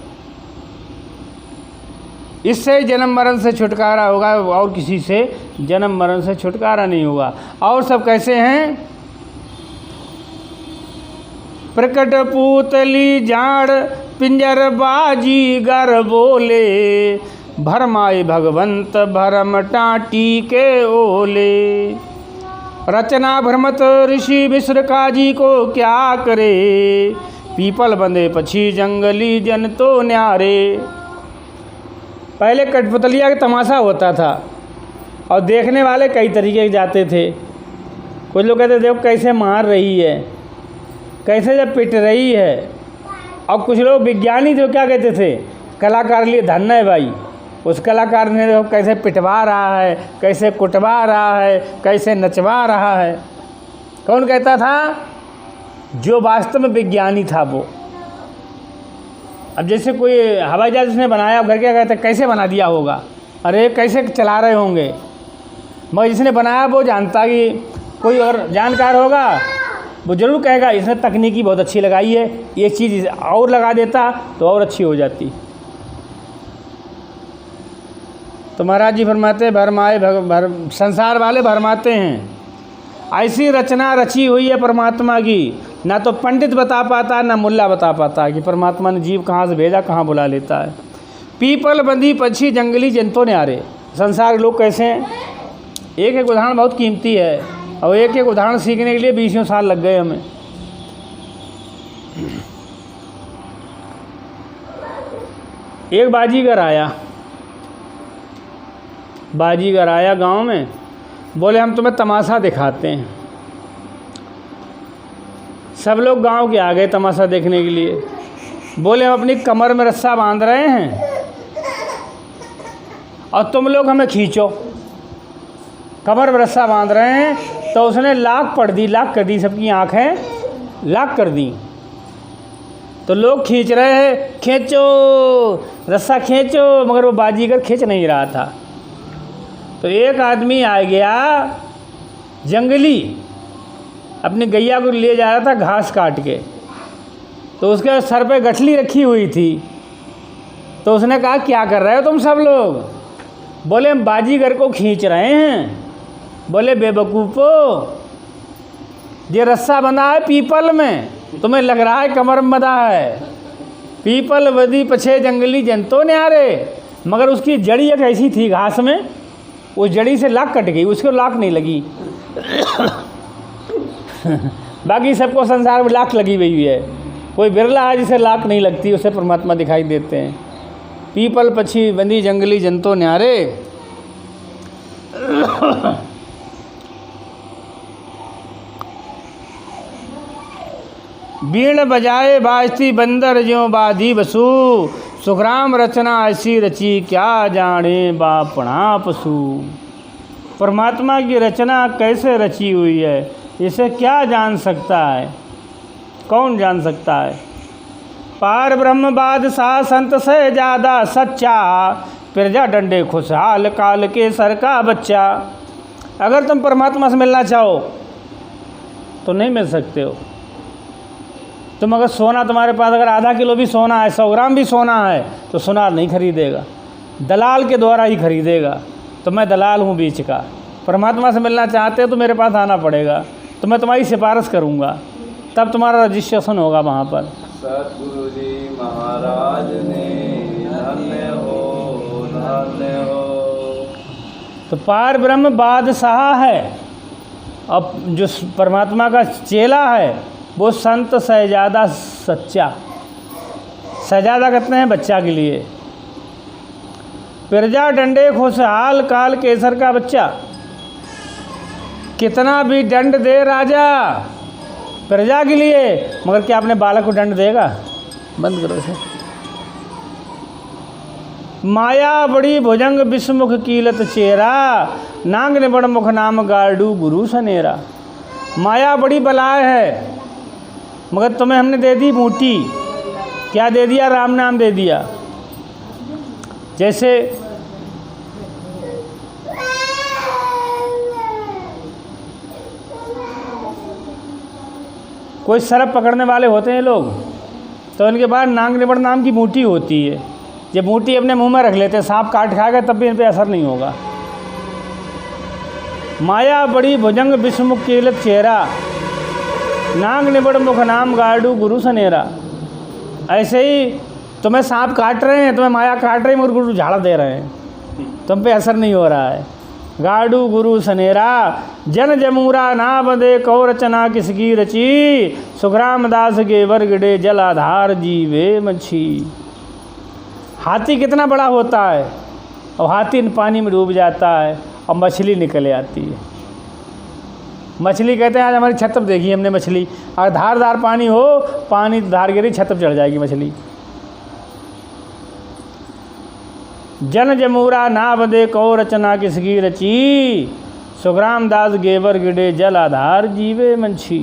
इससे जन्म मरण से छुटकारा होगा, और किसी से जन्म मरण से छुटकारा नहीं होगा। और सब कैसे हैं? प्रकट पूतली जाड़ पिंजर बाजी गर बोले, भरमाए भगवंत भरम टाटी के ओले। रचना भ्रमत ऋषि मिश्र काजी को क्या करे, पीपल बंधे पछी जंगली जन तो न्यारे। पहले कठपुतलिया का तमाशा होता था और देखने वाले कई तरीके के जाते थे। कुछ लोग कहते देखो कैसे मार रही है, कैसे जब पिट रही है। और कुछ लोग विज्ञानी जो क्या कहते थे, कलाकार लिए धन्य है भाई, उस कलाकार ने देखो कैसे पिटवा रहा है, कैसे कुटवा रहा है, कैसे नचवा रहा है। कौन कहता था? जो वास्तव में विज्ञानी था वो। अब जैसे कोई हवाई जहाज उसने बनाया, घर क्या कहते कैसे बना दिया होगा, अरे कैसे चला रहे होंगे, मगर जिसने बनाया वो जानता कि कोई और जानकार होगा, वो ज़रूर कहेगा इसने तकनीकी बहुत अच्छी लगाई है, ये चीज़ और लगा देता तो और अच्छी हो जाती। तो महाराज जी फरमाते भरमाए संसार वाले भरमाते हैं। ऐसी रचना रची हुई है परमात्मा की, ना तो पंडित बता पाता ना मुल्ला बता पाता कि परमात्मा ने जीव कहाँ से भेजा, कहाँ बुला लेता है। पीपल बंधी पक्षी जंगली जंतु न्यारे। संसार के लोग कैसे हैं? एक एक उदाहरण बहुत कीमती है, और एक एक उदाहरण सीखने के लिए 20 साल लग गए हमें। एक बाजीगर आया गांव में, बोले हम तुम्हें तमाशा दिखाते हैं। सब लोग गांव के आ गए तमाशा देखने के लिए। बोले हम अपनी कमर में रस्सा बांध रहे हैं और तुम लोग हमें खींचो। कमर में रस्सा बांध रहे हैं, तो उसने लाक कर दी, सबकी आँखें लाक कर दी। तो लोग खींच रहे हैं, खींचो रस्सा खींचो, मगर वो बाजीगर खींच नहीं रहा था। तो एक आदमी आ गया जंगली, अपनी गैया को ले जा रहा था घास काट के, तो उसके सर पे गठली रखी हुई थी। तो उसने कहा क्या कर रहे हो तुम सब लोग? बोले हम बाजीगर को खींच रहे हैं। बोले बेवकूफ़ो, ये रस्सा बंधा है पीपल में, तुम्हें लग रहा है कमर में बंधा है। पीपल बंधी पछे जंगली जंतु न्यारे, मगर उसकी जड़ी एक ऐसी थी घास में, उस जड़ी से लाक कट गई, उसको लाक नहीं लगी। बाकी सबको संसार में लाक लगी हुई है, कोई बिरला है जिसे लाक não लगती, उसे परमात्मा दिखाई देते हैं। पीपल पक्षी बंदी जंगली जंतु न्यारे। बीण बजाए बाजती बंदर ज्यों बाधी बसु, सुखराम रचना ऐसी रची क्या जाने बापणा पशु। परमात्मा की रचना कैसे रची हुई है, इसे क्या जान सकता है? कौन जान सकता है? पार ब्रह्म बादशाह संत से ज़्यादा सच्चा, प्रजा डंडे खुशहाल काल के सर का बच्चा। अगर तुम परमात्मा से मिलना चाहो तो नहीं मिल सकते हो। तुम अगर सोना तुम्हारे पास अगर आधा किलो भी सोना है, 100 ग्राम भी सोना है, तो सोनार नहीं खरीदेगा। दलाल के द्वारा ही खरीदेगा। तो मैं दलाल हूँ बीच का। परमात्मा से मिलना चाहते हो तो मेरे पास आना पड़ेगा, तो मैं तुम्हारी सिफारिश करूँगा, तब तुम्हारा रजिस्ट्रेशन होगा वहाँ पर। सतगुरु जी महाराज ने धन्य हो, धन्य हो। तो पार ब्रह्म बादशाह है, अब जो परमात्मा का चेला है वो संत शहजादा सच्चा। शहजादा कहते हैं बच्चा के लिए। प्रजा डंडे खुशहाल काल केसर का बच्चा। कितना भी दंड दे राजा प्रजा के लिए, मगर क्या अपने बालक को दंड देगा? बंद करो इसे। माया बड़ी भुजंग विषमुख कीलत चेहरा, नांग ने बड़ मुख नाम गाड़ू गुरु सनेरा। माया बड़ी बलाय है, मगर तुम्हें हमने दे दी बूटी। क्या दे दिया? राम नाम दे दिया। जैसे कोई सरप पकड़ने वाले होते हैं लोग, तो उनके बाद नांग निबड़ नाम की बूटी होती है। ये बूटी अपने मुंह में रख लेते हैं, सांप काट खाएगा तब भी इन पर असर नहीं होगा। माया बड़ी भुजंग विषमुख कीलत चेहरा, नांग निबड़ मुख नाम गाड़ू गुरु सनेरा। ऐसे ही तुम्हें सांप काट रहे हैं, तुम्हें माया काट रही है, मगर गुरु झाड़ा दे रहे हैं, तुम पे असर नहीं हो रहा है। गाड़ू गुरु सनेरा, जन जमूरा ना बंदे कौ रचना किसकी रची, सुखराम दास के वर्गडे जलाधार जीवे मच्छी। हाथी कितना बड़ा होता है और हाथी पानी में डूब जाता है और मछली निकल आती है। मछली कहते हैं आज हमारी छत पर देखी हमने मछली, अगर धारदार पानी हो, पानी धार गिरी छत पर चढ़ जाएगी मछली। जन जमूरा ना बदे कौ रचना किसकी रची, सुखराम दास गेवर गिडे जल आधार जीवे मंछी।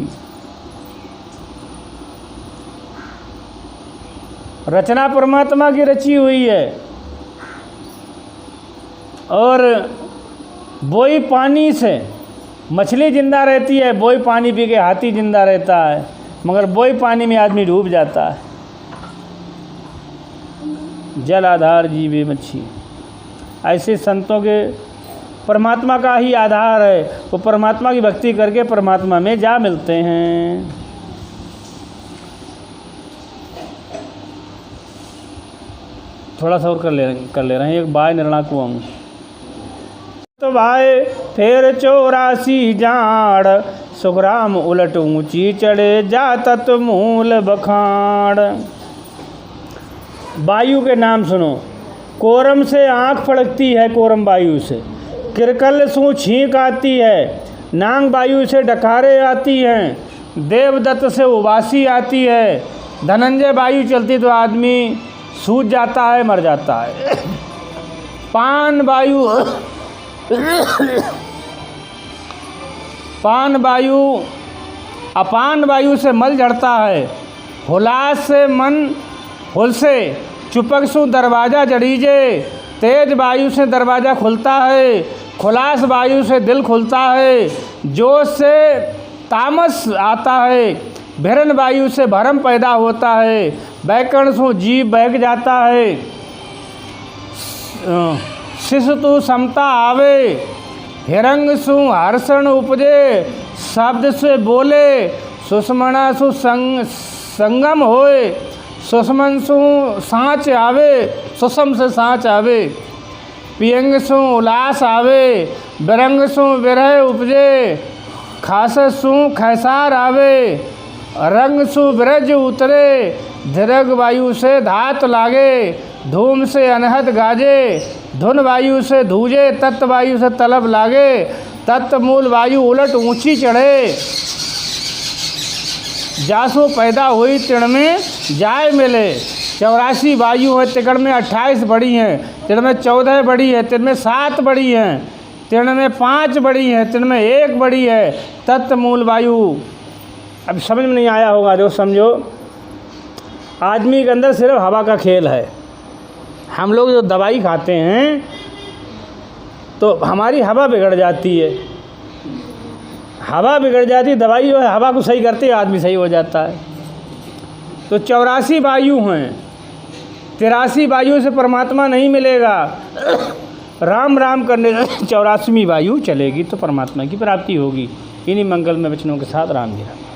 रचना परमात्मा की रची हुई है, और वही पानी से मछली जिंदा रहती है, वही पानी पी के हाथी जिंदा रहता है, मगर वही पानी में आदमी डूब जाता है। जल आधार जीवे मच्छी। ऐसे संतों के परमात्मा का ही आधार है, वो परमात्मा की भक्ति करके परमात्मा में जा मिलते हैं। थोड़ा सा और कर ले रहे हैं। एक बाय निर्णायक हुआ हूँ तो भाई फिर 84 जाड़, सुखराम उलट ऊंची चढ़े जा तत् मूल बखाड़। वायु के नाम सुनो। कोरम से आँख फड़कती है, कोरम वायु से। किरकल सू छींक आती है, नांग वायु से डकारे आती हैं। देवदत्त से उबासी आती है। धनंजय वायु चलती तो आदमी सूझ जाता है, मर जाता है। पान वायु अपान वायु से मल झड़ता है। हुलास से मन हुल से चुपक सु दरवाज़ा जड़ीजे। तेज वायु से दरवाज़ा खुलता है, खुलास वायु से दिल खुलता है। जोश से तामस आता है, भिरन वायु से भरम पैदा होता है। बैकर्ण सु जीव बहक जाता है। शिशु तु समता आवे, हिरंग सु हर्षण उपजे। शब्द से बोले, सुषमणा सु संगम होए। सुषमन सु सांच आवे, सुषम से सांच आवे। पियंग सु उल्लास आवे, बिरंग सु विरह उपजे। खास सु खैसार आवे, रंग सु ब्रज उतरे। धीरग वायु से धात लागे, धूम से अनहद गाजे। धुन वायु से धूजे, तत्व वायु से तलब लागे। तत्व मूल वायु उलट ऊंची चढ़े। जासो पैदा हुई तिण में जाय मिले। 84 वायु है, तिकड़ में 28 बड़ी हैं, तिण में 14 बड़ी है, तिण में 7 बड़ी हैं, तिण में 5 बड़ी है, तिण में 1 बड़ी है। तत्व मूल वायु। अब समझ में नहीं आया होगा, जो समझो आदमी के अंदर सिर्फ हवा का खेल है। हम लोग जो दवाई खाते हैं तो हमारी हवा बिगड़ जाती है, हवा बिगड़ जाती है, दवाई जो है हवा को सही करती है, आदमी सही हो जाता है। तो 84 वायु हैं, 83 वायु से परमात्मा नहीं मिलेगा। राम राम करने से 84वीं वायु चलेगी तो परमात्मा की प्राप्ति होगी। इन्हीं मंगलमय वचनों के साथ राम जी राम।